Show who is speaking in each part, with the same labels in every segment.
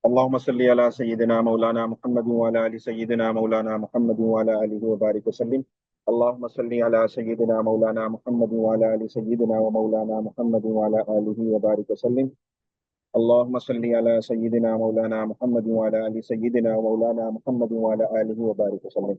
Speaker 1: اللهم صل على سيدنا مولانا محمد وعلى ال سيدنا مولانا محمد وعلى اله وبارك وسلم. اللهم صل على سيدنا مولانا محمد وعلى ال سيدنا ومولانا محمد وعلى اله وبارك وسلم. اللهم صل على سيدنا مولانا محمد وعلى ال سيدنا ومولانا محمد وعلى اله وبارك وسلم.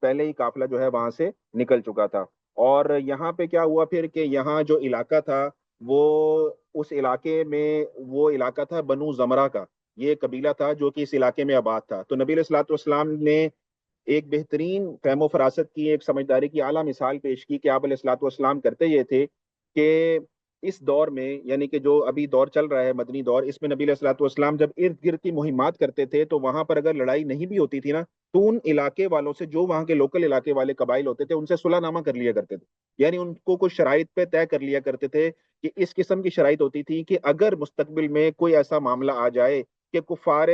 Speaker 1: پہلے ہی قافلہ جو ہے وہاں سے نکل چکا تھا. اور یہاں پہ کیا ہوا پھر کہ یہاں جو علاقہ تھا وہ اس علاقے میں وہ علاقہ تھا بنو زمرہ کا. یہ قبیلہ تھا جو کہ اس علاقے میں آباد تھا. تو نبی علیہ الصلوۃ والسلام نے ایک بہترین فہم و فراست کی، ایک سمجھداری کی اعلیٰ مثال پیش کی کہ آپ علیہ الصلوۃ والسلام کرتے یہ تھے کہ اس دور میں، یعنی کہ جو ابھی دور چل رہا ہے مدنی دور، اس میں نبی علیہ الصلوۃ والسلام جب ارد گرد کی مہمات کرتے تھے تو وہاں پر اگر لڑائی نہیں بھی ہوتی تھی نا، تو ان علاقے والوں سے، جو وہاں کے لوکل علاقے والے قبائل ہوتے تھے، ان سے صلح نامہ کر لیا کرتے تھے. یعنی ان کو کچھ شرائط پہ طے کر لیا کرتے تھے کہ اس قسم کی شرائط ہوتی تھی کہ اگر مستقبل میں کوئی ایسا معاملہ آ جائے کہ کفار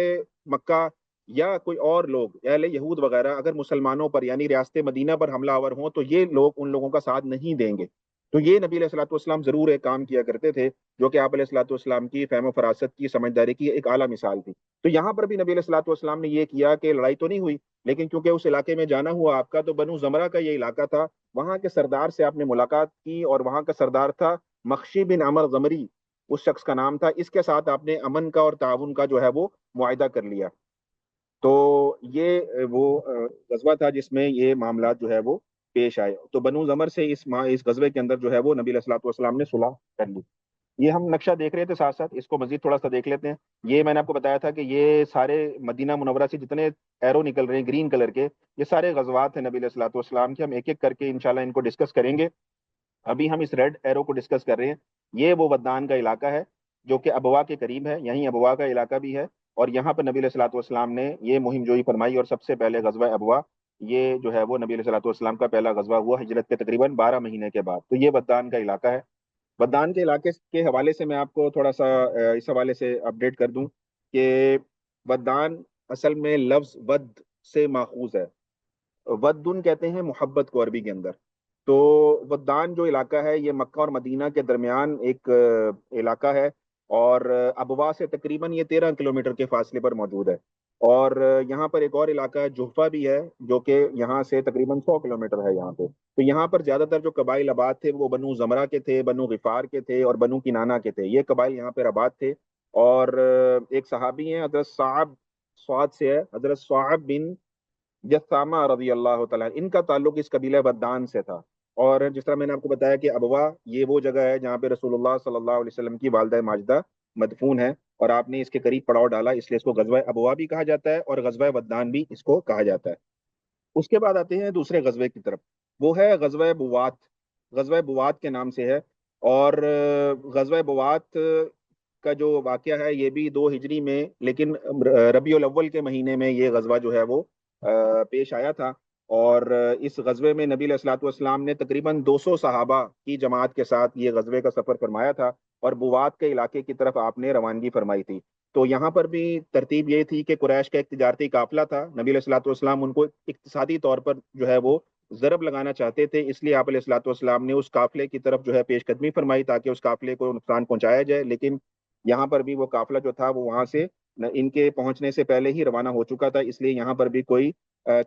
Speaker 1: مکہ یا کوئی اور لوگ اہل یہود وغیرہ اگر مسلمانوں پر یعنی ریاست مدینہ پر حملہ آور ہوں تو یہ لوگ ان لوگوں کا ساتھ نہیں دیں گے. تو یہ نبی علیہ الصلوۃ والسلام ضرور ایک کام کیا کرتے تھے، جو کہ آپ علیہ الصلوۃ والسلام کی فہم و فراست کی، سمجھداری کی ایک اعلیٰ مثال تھی. تو یہاں پر بھی نبی علیہ الصلوۃ والسلام نے یہ کیا کہ لڑائی تو نہیں ہوئی، لیکن کیونکہ اس علاقے میں جانا ہوا آپ کا، تو بنو زمرہ کا یہ علاقہ تھا، وہاں کے سردار سے آپ نے ملاقات کی، اور وہاں کا سردار تھا مخشی بن عمر غمری، اس شخص کا نام تھا. اس کے ساتھ آپ نے امن کا اور تعاون کا جو ہے وہ معاہدہ کر لیا. تو یہ وہ غزوہ تھا جس میں یہ معاملات جو ہے وہ پیش آئے. تو بنو زمر سے اس غزوے کے اندر جو ہے وہ نبی علیہ الصلوۃ والسلام نے صلح کر لی. یہ ہم نقشہ دیکھ رہے تھے، ساتھ ساتھ اس کو مزید تھوڑا سا دیکھ لیتے ہیں. یہ میں نے آپ کو بتایا تھا کہ یہ سارے مدینہ منورہ سے جتنے ایرو نکل رہے ہیں گرین کلر کے، یہ سارے غزوات ہیں نبی علیہ الصلوۃ والسلام کے. ہم ایک ایک کر کے انشاءاللہ ان کو ڈسکس کریں گے. ابھی ہم اس ریڈ ایرو کو ڈسکس کر رہے ہیں. یہ وہ ودان کا علاقہ ہے جو کہ ابوا کے قریب ہے، یہیں ابوا کا علاقہ بھی ہے. اور یہاں پر نبی علیہ الصلوۃ والسلام نے یہ مہم جوئی فرمائی، اور سب سے پہلے غزوہ ابوا یہ جو ہے وہ نبی علیہ الصلوۃ والسلام کا پہلا غزوہ ہوا ہجرت کے تقریباً 12 مہینے کے بعد. تو یہ ودان کا علاقہ ہے. ودان کے علاقے کے حوالے سے میں آپ کو تھوڑا سا اس حوالے سے اپڈیٹ کر دوں کہ ودان اصل میں لفظ ود سے ماخوذ ہے. ودن کہتے ہیں محبت کو عربی کے اندر. تو ودان جو علاقہ ہے یہ مکہ اور مدینہ کے درمیان ایک علاقہ ہے، اور ابوا سے تقریباً یہ 13 کلومیٹر کے فاصلے پر موجود ہے. اور یہاں پر ایک اور علاقہ ہے جحفہ بھی ہے، جو کہ یہاں سے تقریباً 100 کلومیٹر ہے یہاں پہ. تو یہاں پر زیادہ تر جو قبائل آباد تھے وہ بنو زمرہ کے تھے، بنو غفار کے تھے، اور بنو کنانہ کے تھے. یہ قبائل یہاں پر آباد تھے. اور ایک صحابی ہیں حضرت صعب، سعد سے ہے، حضرت صعب بن جسامہ رضی اللہ تعالیٰ، ان کا تعلق اس قبیلہ بدان سے تھا. اور جس طرح میں نے آپ کو بتایا کہ ابوا یہ وہ جگہ ہے جہاں پہ رسول اللہ صلی اللہ علیہ وسلم کی والدہ ماجدہ مدفون ہے، اور آپ نے اس کے قریب پڑاؤ ڈالا، اس لیے اس کو غزوہ ابوا بھی کہا جاتا ہے اور غزوہ بدان بھی اس کو کہا جاتا ہے. اس کے بعد آتے ہیں دوسرے غزوے کی طرف، وہ ہے غزوہ بوات. غزوہ بوات کے نام سے ہے. اور غزوہ بوات کا جو واقعہ ہے یہ بھی 2 ہجری میں، لیکن ربیع الاول کے مہینے میں یہ غزوہ جو ہے وہ پیش آیا تھا. اور اس غزوے میں نبی علیہ الصلوۃ والسلام نے تقریباً 200 صحابہ کی جماعت کے ساتھ یہ غزوے کا سفر فرمایا تھا، اور بوات کے علاقے کی طرف آپ نے روانگی فرمائی تھی. تو یہاں پر بھی ترتیب یہ تھی کہ قریش کا ایک تجارتی قافلہ تھا، نبی علیہ الصلوۃ والسلام ان کو اقتصادی طور پر جو ہے وہ ضرب لگانا چاہتے تھے، اس لیے آپ علیہ الصلوۃ والسلام نے اس قافلے کی طرف جو ہے پیش قدمی فرمائی تاکہ اس قافلے کو نقصان پہنچایا جائے. لیکن یہاں پر بھی وہ قافلہ جو تھا وہ وہاں سے ان کے پہنچنے سے پہلے ہی روانہ ہو چکا تھا، اس لیے یہاں پر بھی کوئی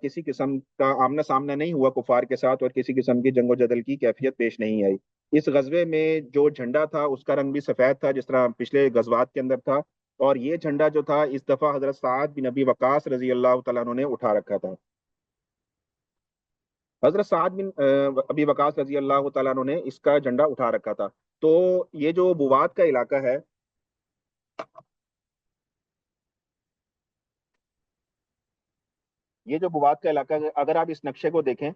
Speaker 1: کسی قسم کا آمنا سامنا نہیں ہوا کفار کے ساتھ، اور کسی قسم کی جنگ و جدل کی کیفیت پیش نہیں آئی. اس غزوے میں جو جھنڈا تھا اس کا رنگ بھی سفید تھا، جس طرح پچھلے غزوات کے اندر تھا. اور یہ جھنڈا جو تھا اس دفعہ حضرت سعد بن ابی وقاص رضی اللہ تعالیٰ عنہ نے اٹھا رکھا تھا. حضرت سعد بن ابی وقاص رضی اللہ تعالیٰ عنہ نے اس کا جھنڈا اٹھا رکھا تھا. تو یہ جو بوات کا علاقہ ہے، یہ جو بوات کا علاقہ ہے، اگر آپ اس نقشے کو دیکھیں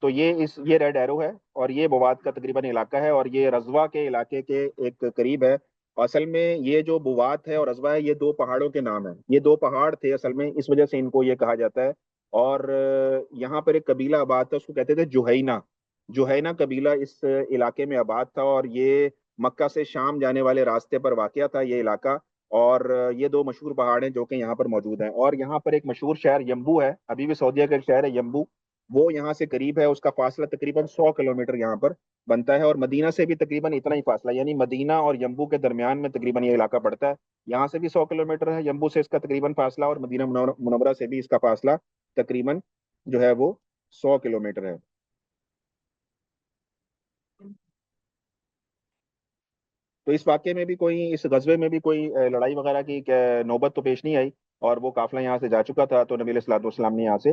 Speaker 1: تو یہ ریڈ ایرو ہے، اور یہ بوات کا تقریباً علاقہ ہے، اور یہ رضوہ کے علاقے کے ایک قریب ہے. اصل میں یہ جو بوات ہے اور رضوہ ہے یہ 2 پہاڑوں کے نام ہیں. یہ 2 پہاڑ تھے اصل میں، اس وجہ سے ان کو یہ کہا جاتا ہے. اور یہاں پر ایک قبیلہ آباد تھا، اس کو کہتے تھے جوہینہ. جوہینہ قبیلہ اس علاقے میں آباد تھا، اور یہ مکہ سے شام جانے والے راستے پر واقع تھا یہ علاقہ. اور یہ 2 مشہور پہاڑ ہیں جو کہ یہاں پر موجود ہیں. اور یہاں پر ایک مشہور شہر یمبو ہے، ابھی بھی سعودیہ کا ایک شہر ہے یمبو، وہ یہاں سے قریب ہے. اس کا فاصلہ تقریباً 100 کلومیٹر یہاں پر بنتا ہے، اور مدینہ سے بھی تقریباً اتنا ہی فاصلہ، یعنی مدینہ اور یمبو کے درمیان میں تقریباً یہ علاقہ پڑتا ہے. یہاں سے بھی 100 کلومیٹر ہے یمبو سے اس کا تقریباً فاصلہ، اور مدینہ منورہ سے بھی اس کا فاصلہ تقریباً جو ہے وہ 100 کلومیٹر ہے. تو اس واقعے میں بھی کوئی، اس غزوے میں بھی کوئی لڑائی وغیرہ کی نوبت تو پیش نہیں آئی، اور وہ قافلہ یہاں سے جا چکا تھا. تو نبی علیہ الصلوۃ والسلام نے یہاں سے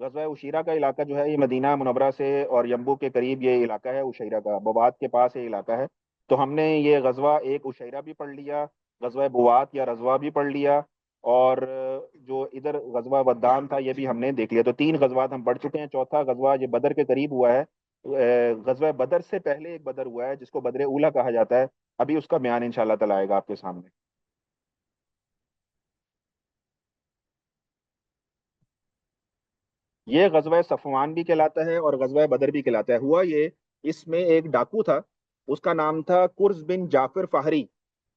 Speaker 1: غزوہ اشیرہ کا علاقہ جو ہے یہ مدینہ منورہ سے اور یمبو کے قریب یہ علاقہ ہے، اشیرہ کا، بوات کے پاس یہ علاقہ ہے۔ تو ہم نے یہ غزوہ ایک اشیرہ بھی پڑھ لیا، غزوہ بوات یا رضوہ بھی پڑھ لیا، اور جو ادھر غزوہ ودان تھا یہ بھی ہم نے دیکھ لیا۔ تو 3 غزوات ہم پڑھ چکے ہیں۔ چوتھا غزوہ یہ بدر کے قریب ہوا ہے، غزوہ بدر سے پہلے ایک بدر ہوا ہے جس کو بدر اولا کہا جاتا ہے، ابھی اس کا بیان انشاءاللہ تعالی آئے گا آپ کے سامنے۔ یہ غزوہ صفوان بھی کہلاتا ہے اور غزوہ بدر بھی کہلاتا ہے۔ ہوا یہ، اس میں ایک ڈاکو تھا، اس کا نام تھا کرز بن جعفر فہری۔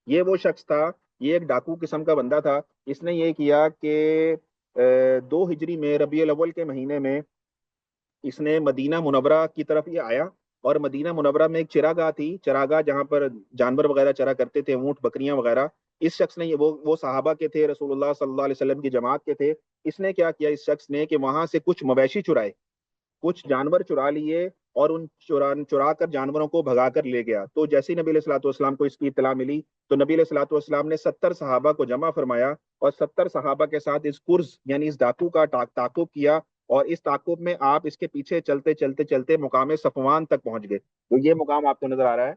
Speaker 1: یہ وہ شخص تھا، یہ ایک ڈاکو قسم کا بندہ تھا۔ اس نے یہ کیا کہ 2 ہجری میں ربیع الاول کے مہینے میں اس نے مدینہ منورہ کی طرف یہ آیا، اور مدینہ منورہ میں ایک چراگاہ تھی، چراگاہ جہاں پر جانور وغیرہ چرا کرتے تھے، اونٹ بکریاں وغیرہ۔ اس شخص نے وہ صحابہ کے تھے، رسول اللہ صلی اللہ علیہ وسلم کی جماعت کے تھے۔ اس نے کیا کیا اس شخص نے کہ وہاں سے کچھ مویشی چرائے، کچھ جانور چرا لیے، اور ان چرا کر جانوروں کو بھگا کر لے گیا۔ تو جیسے ہی نبی علیہ الصلوۃ والسلام کو اس کی اطلاع ملی تو نبی علیہ الصلوۃ والسلام نے 70 صحابہ کو جمع فرمایا، اور 70 صحابہ کے ساتھ اس کرز یعنی اس ڈاکو کا تعاقب کیا، اور اس تعاقب میں آپ اس کے پیچھے چلتے چلتے چلتے مقام صفوان تک پہنچ گئے۔ تو یہ مقام آپ کو نظر آ رہا ہے،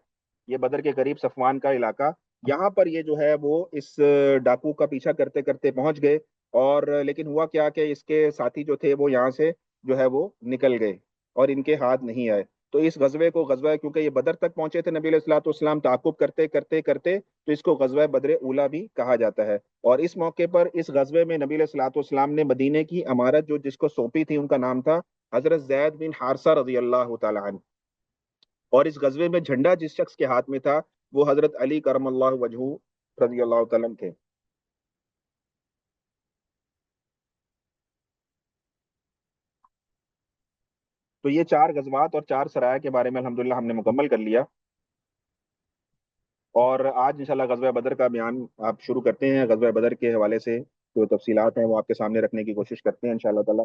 Speaker 1: یہ بدر کے قریب صفوان کا علاقہ، یہاں پر یہ جو ہے وہ اس ڈاکو کا پیچھا کرتے کرتے پہنچ گئے۔ اور لیکن ہوا کیا کہ اس کے ساتھی جو تھے وہ یہاں سے جو ہے وہ نکل گئے اور ان کے ہاتھ نہیں آئے۔ تو اس غزوے کو غزوہ، کیونکہ یہ بدر تک پہنچے تھے نبی علیہ الصلوۃ والسلام تعاقب کرتے کرتے کرتے، تو اس کو غزوہ بدر اولا بھی کہا جاتا ہے۔ اور اس موقع پر اس غزوے میں نبی علیہ الصلوۃ والسلام نے مدینے کی امارت جو جس کو سونپی تھی، ان کا نام تھا حضرت زید بن حارثہ رضی اللہ تعالی عنہ۔ اور اس غزوے میں جھنڈا جس شخص کے ہاتھ میں تھا وہ حضرت علی کرم اللہ وجہہ رضی اللہ تعالی عنہ تھے۔ تو یہ 4 غزوات اور 4 سرائے کے بارے میں الحمدللہ ہم نے مکمل کر لیا، اور آج انشاءاللہ غزوہ بدر کا بیان آپ شروع کرتے ہیں۔ غزوہ بدر کے حوالے سے جو تفصیلات ہیں وہ آپ کے سامنے رکھنے کی کوشش کرتے ہیں انشاءاللہ تعالی۔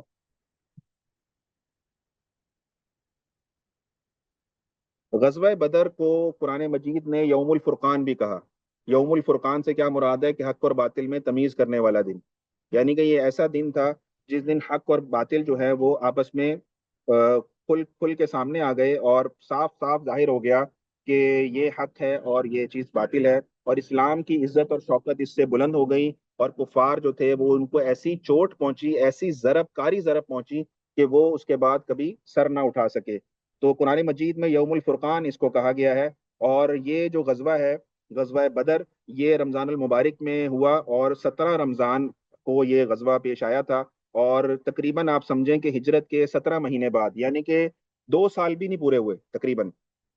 Speaker 1: غزوہ بدر کو قرآن مجید نے یوم الفرقان بھی کہا۔ یوم الفرقان سے کیا مراد ہے کہ حق اور باطل میں تمیز کرنے والا دن، یعنی کہ یہ ایسا دن تھا جس دن حق اور باطل جو ہے وہ آپس میں کھل کھل کے سامنے آ گئے، اور صاف صاف ظاہر ہو گیا کہ یہ حق ہے اور یہ چیز باطل ہے، اور اسلام کی عزت اور شوکت اس سے بلند ہو گئی، اور کفار جو تھے وہ ان کو ایسی چوٹ پہنچی، ایسی کاری ضرب پہنچی کہ وہ اس کے بعد کبھی سر نہ اٹھا سکے۔ تو قرآن مجید میں یوم الفرقان اس کو کہا گیا ہے۔ اور یہ جو غزوہ ہے، غزوہ بدر، یہ رمضان المبارک میں ہوا، اور 17 رمضان کو یہ غزوہ پیش آیا تھا، اور تقریباً آپ سمجھیں کہ ہجرت کے 17 مہینے بعد، یعنی کہ 2 سال بھی نہیں پورے ہوئے تقریباً،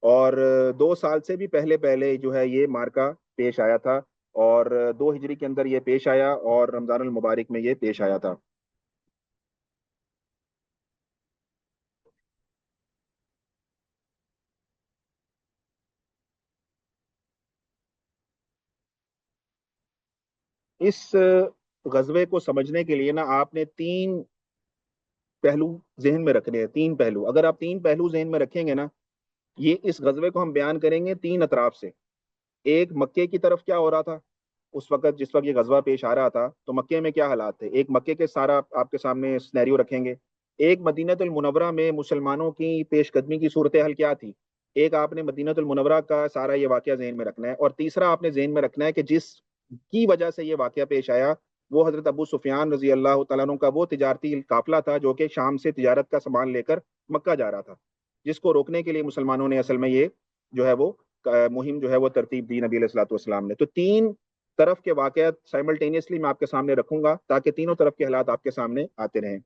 Speaker 1: اور 2 سال سے بھی پہلے پہلے جو ہے یہ مارکا پیش آیا تھا، اور 2 ہجری کے اندر یہ پیش آیا، اور رمضان المبارک میں یہ پیش آیا تھا۔ اس غزوے کو سمجھنے کے لیے نا آپ نے 3 پہلو ذہن میں رکھنے ہیں، 3 پہلو۔ اگر آپ 3 پہلو ذہن میں رکھیں گے نا، یہ اس غزوے کو ہم بیان کریں گے 3 اطراف سے۔ ایک، مکے کی طرف کیا ہو رہا تھا اس وقت، جس وقت یہ غزوہ پیش آ رہا تھا، تو مکے میں کیا حالات تھے، ایک مکے کے سارا آپ کے سامنے سنیریو رکھیں گے۔ ایک، مدینہ المنورہ میں مسلمانوں کی پیش قدمی کی صورتحال کیا تھی، ایک آپ نے مدینہ المنورہ کا سارا یہ واقعہ ذہن میں رکھنا ہے۔ اور تیسرا آپ نے ذہن میں رکھنا ہے کہ جس کی وجہ سے یہ واقعہ پیش آیا وہ حضرت ابو سفیان رضی اللہ تعالیٰ عنہ کا وہ تجارتی قافلہ تھا جو کہ شام سے تجارت کا سامان لے کر مکہ جا رہا تھا، جس کو روکنے کے لیے مسلمانوں نے اصل میں یہ جو ہے وہ مہم جو ہے وہ ترتیب دی نبی علیہ الصلوۃ والسلام نے۔ تو 3 طرف کے واقعات سائملٹینیسلی میں آپ کے سامنے رکھوں گا تاکہ تینوں طرف کے حالات آپ کے سامنے آتے رہیں۔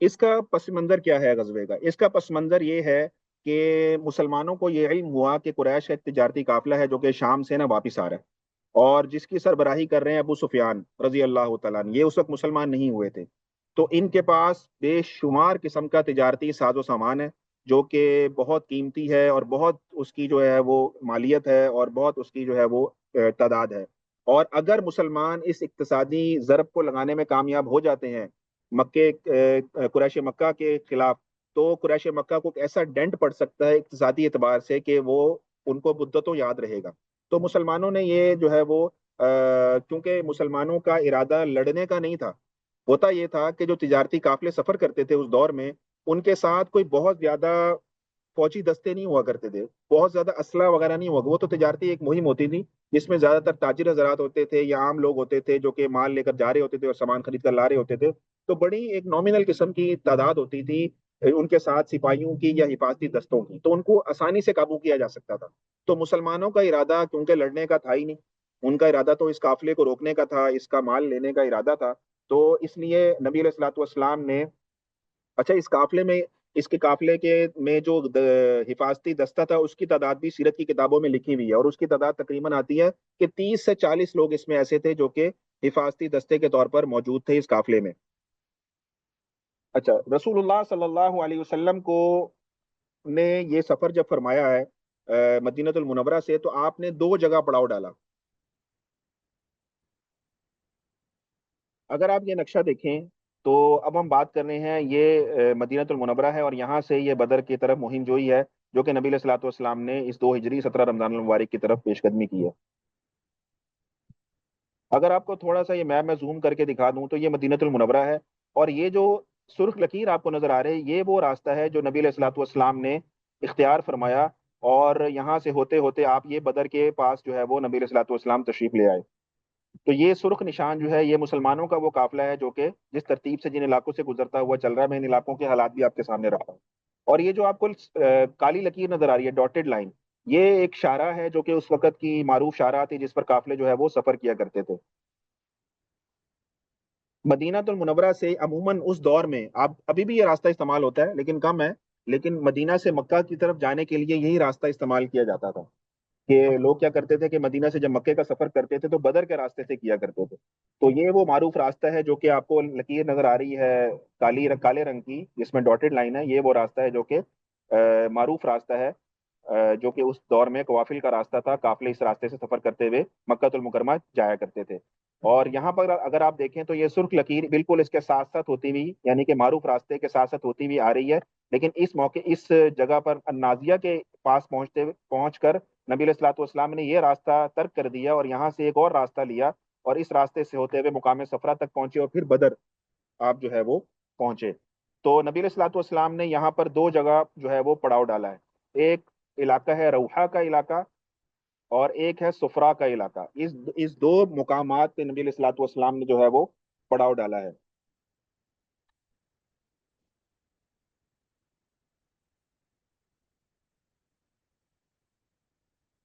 Speaker 1: اس کا پس منظر کیا ہے غزوے کا؟ اس کا پس منظر یہ ہے کہ مسلمانوں کو یہ علم ہوا کہ قریش کا ایک تجارتی قافلہ ہے جو کہ شام سے نا واپس آ رہا ہے، اور جس کی سربراہی کر رہے ہیں ابو سفیان رضی اللہ تعالیٰ عنہ۔ یہ اس وقت مسلمان نہیں ہوئے تھے، تو ان کے پاس بے شمار قسم کا تجارتی ساز و سامان ہے جو کہ بہت قیمتی ہے، اور بہت اس کی جو ہے وہ مالیت ہے، اور بہت اس کی جو ہے وہ تعداد ہے۔ اور اگر مسلمان اس اقتصادی ضرب کو لگانے میں کامیاب ہو جاتے ہیں مکے قریش مکہ کے خلاف، تو قریش مکہ کو ایک ایسا ڈنٹ پڑ سکتا ہے اقتصادی اعتبار سے کہ وہ ان کو مدتوں یاد رہے گا۔ تو مسلمانوں نے یہ جو ہے وہ کیونکہ مسلمانوں کا ارادہ لڑنے کا نہیں تھا، ہوتا یہ تھا کہ جو تجارتی قافلے سفر کرتے تھے اس دور میں، ان کے ساتھ کوئی بہت زیادہ فوجی دستے نہیں ہوا کرتے تھے، بہت زیادہ اسلحہ وغیرہ نہیں ہوا، وہ تو تجارتی ایک مہم ہوتی تھی جس میں زیادہ تر تاجر حضرات ہوتے تھے یا عام لوگ ہوتے تھے جو کہ مال لے کر جا رہے ہوتے تھے اور سامان خرید کر لا رہے ہوتے تھے. تو بڑی ایک نامنل قسم کی تعداد ہوتی تھی ان کے ساتھ سپاہیوں کی یا حفاظتی دستوں کی، تو ان کو آسانی سے قابو کیا جا سکتا تھا. تو مسلمانوں کا ارادہ کیونکہ لڑنے کا تھا ہی نہیں، ان کا ارادہ تو اس قافلے کو روکنے کا تھا، اس کا مال لینے کا ارادہ تھا. تو اس لیے نبی علیہ الصلوۃ والسلام نے، اچھا اس قافلے میں، اس کے قافلے کے میں جو حفاظتی دستہ تھا اس کی تعداد بھی سیرت کی کتابوں میں لکھی ہوئی ہے، اور اس کی تعداد تقریباً آتی ہے کہ 30 سے 40 لوگ اس میں ایسے تھے جو کہ حفاظتی دستے کے طور پر موجود تھے اس قافلے میں. اچھا، رسول اللہ صلی اللہ علیہ وسلم کو نے یہ سفر جب فرمایا ہے مدینہ المنورہ سے، تو آپ نے 2 جگہ پڑاؤ ڈالا. اگر آپ یہ نقشہ دیکھیں تو اب ہم بات کر رہے ہیں، یہ مدینہ المنورہ ہے اور یہاں سے یہ بدر کی طرف مہم جوئی ہے جو کہ نبی علیہ الصلوۃ والسلام نے اس 2 ہجری 17 رمضان المبارک کی طرف پیش قدمی کی ہے. اگر آپ کو تھوڑا سا یہ میپ میں زوم کر کے دکھا دوں تو یہ مدینہ المنورہ ہے، اور یہ جو سرخ لکیر آپ کو نظر آ رہے ہیں یہ وہ راستہ ہے جو نبی علیہ الصلوۃ والسلام نے اختیار فرمایا، اور یہاں سے ہوتے ہوتے آپ یہ بدر کے پاس جو ہے وہ نبی علیہ الصلوۃ والسلام تشریف لے آئے. تو یہ سرخ نشان جو ہے یہ مسلمانوں کا وہ قافلہ ہے جو کہ جس ترتیب سے جن علاقوں سے گزرتا ہوا چل رہا ہے، میں ان علاقوں کے حالات بھی آپ کے سامنے رکھتا ہوں. اور یہ جو آپ کو کالی لکیر نظر آ رہی ہے، ڈاٹڈ لائن، یہ ایک شاہراہ ہے جو کہ اس وقت کی معروف شاہراہ تھی جس پر قافلے جو ہے وہ سفر کیا کرتے تھے. مدینہ المنورہ سے عموماً اس دور میں، اب ابھی بھی یہ راستہ استعمال ہوتا ہے لیکن کم ہے، لیکن مدینہ سے مکہ کی طرف جانے کے لیے یہی راستہ استعمال کیا جاتا تھا. کہ لوگ کیا کرتے تھے کہ مدینہ سے جب مکے کا سفر کرتے تھے تو بدر کے راستے سے کیا کرتے تھے. تو یہ وہ معروف راستہ ہے جو کہ آپ کو لکیر نظر آ رہی ہے کالے رنگ کی جس میں ڈاٹڈ لائن ہے، یہ وہ راستہ ہے جو کہ معروف راستہ ہے جو کہ اس دور میں قوافل کا راستہ تھا، قافلے اس راستے سے سفر کرتے ہوئے مکہ المکرمہ جایا کرتے تھے. اور یہاں پر اگر آپ دیکھیں تو یہ سرخ لکیر بالکل اس کے ساتھ ساتھ ہوتی ہوئی، یعنی کہ معروف راستے کے ساتھ ساتھ ہوتی ہوئی آ رہی ہے. لیکن اس موقع اس جگہ پر نازیہ کے پاس پہنچ کر نبی علیہ الصلوۃ والسلام نے یہ راستہ ترک کر دیا اور یہاں سے ایک اور راستہ لیا، اور اس راستے سے ہوتے ہوئے مقام صفرا تک پہنچے اور پھر بدر آپ جو ہے وہ پہنچے. تو نبی علیہ الصلوۃ والسلام نے یہاں پر 2 جگہ جو ہے وہ پڑاؤ ڈالا ہے. ایک علاقہ ہے روحہ کا علاقہ اور ایک ہے سفرا کا علاقہ. اس 2 مقامات پہ نبی علیہ الصلوۃ والسلام نے جو ہے وہ پڑاؤ ڈالا ہے.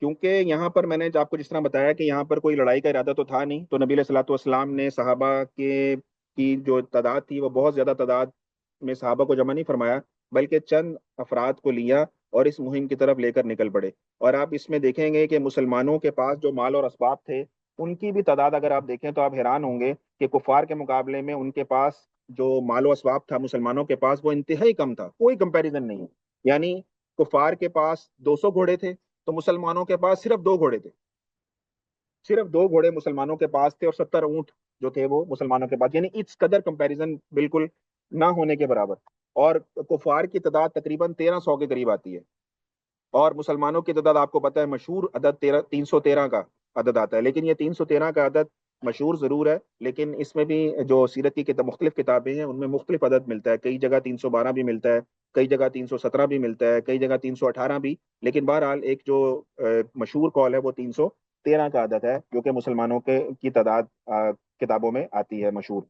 Speaker 1: کیونکہ یہاں پر میں نے آپ کو جس طرح بتایا کہ یہاں پر کوئی لڑائی کا ارادہ تو تھا نہیں، تو نبی علیہ الصلوۃ والسلام نے صحابہ کے کی جو تعداد تھی وہ بہت زیادہ تعداد میں صحابہ کو جمع نہیں فرمایا، بلکہ چند افراد کو لیا اور اس مہم کی طرف لے کر نکل پڑے. اور آپ اس میں دیکھیں گے کہ مسلمانوں کے پاس جو مال اور اسباب تھے ان کی بھی تعداد اگر آپ دیکھیں تو آپ حیران ہوں گے کہ کفار کے مقابلے میں ان کے پاس جو مال و اسباب تھا مسلمانوں کے پاس وہ انتہائی کم تھا، کوئی کمپیریزن نہیں ہے. یعنی کفار کے پاس 200 گھوڑے تھے تو مسلمانوں کے پاس صرف 2 گھوڑے تھے، صرف 2 گھوڑے مسلمانوں کے پاس تھے، اور 70 اونٹ جو تھے وہ مسلمانوں کے پاس، یعنی اس قدر کمپیریزن بالکل نہ ہونے کے برابر. اور کفار کی تعداد تقریباً 1300 کے قریب آتی ہے، اور مسلمانوں کی تعداد آپ کو پتہ ہے مشہور عدد 313 کا عدد آتا ہے. لیکن یہ 313 کا عدد مشہور ضرور ہے، لیکن اس میں بھی جو سیرت کی مختلف کتابیں ہیں ان میں مختلف عدد ملتا ہے. کئی جگہ 312 بھی ملتا ہے، کئی جگہ 317 بھی ملتا ہے، کئی جگہ 318 بھی. لیکن بہرحال ایک جو مشہور قول ہے وہ 313 کا عدد ہے جو کہ مسلمانوں کی تعداد کتابوں میں آتی ہے مشہور.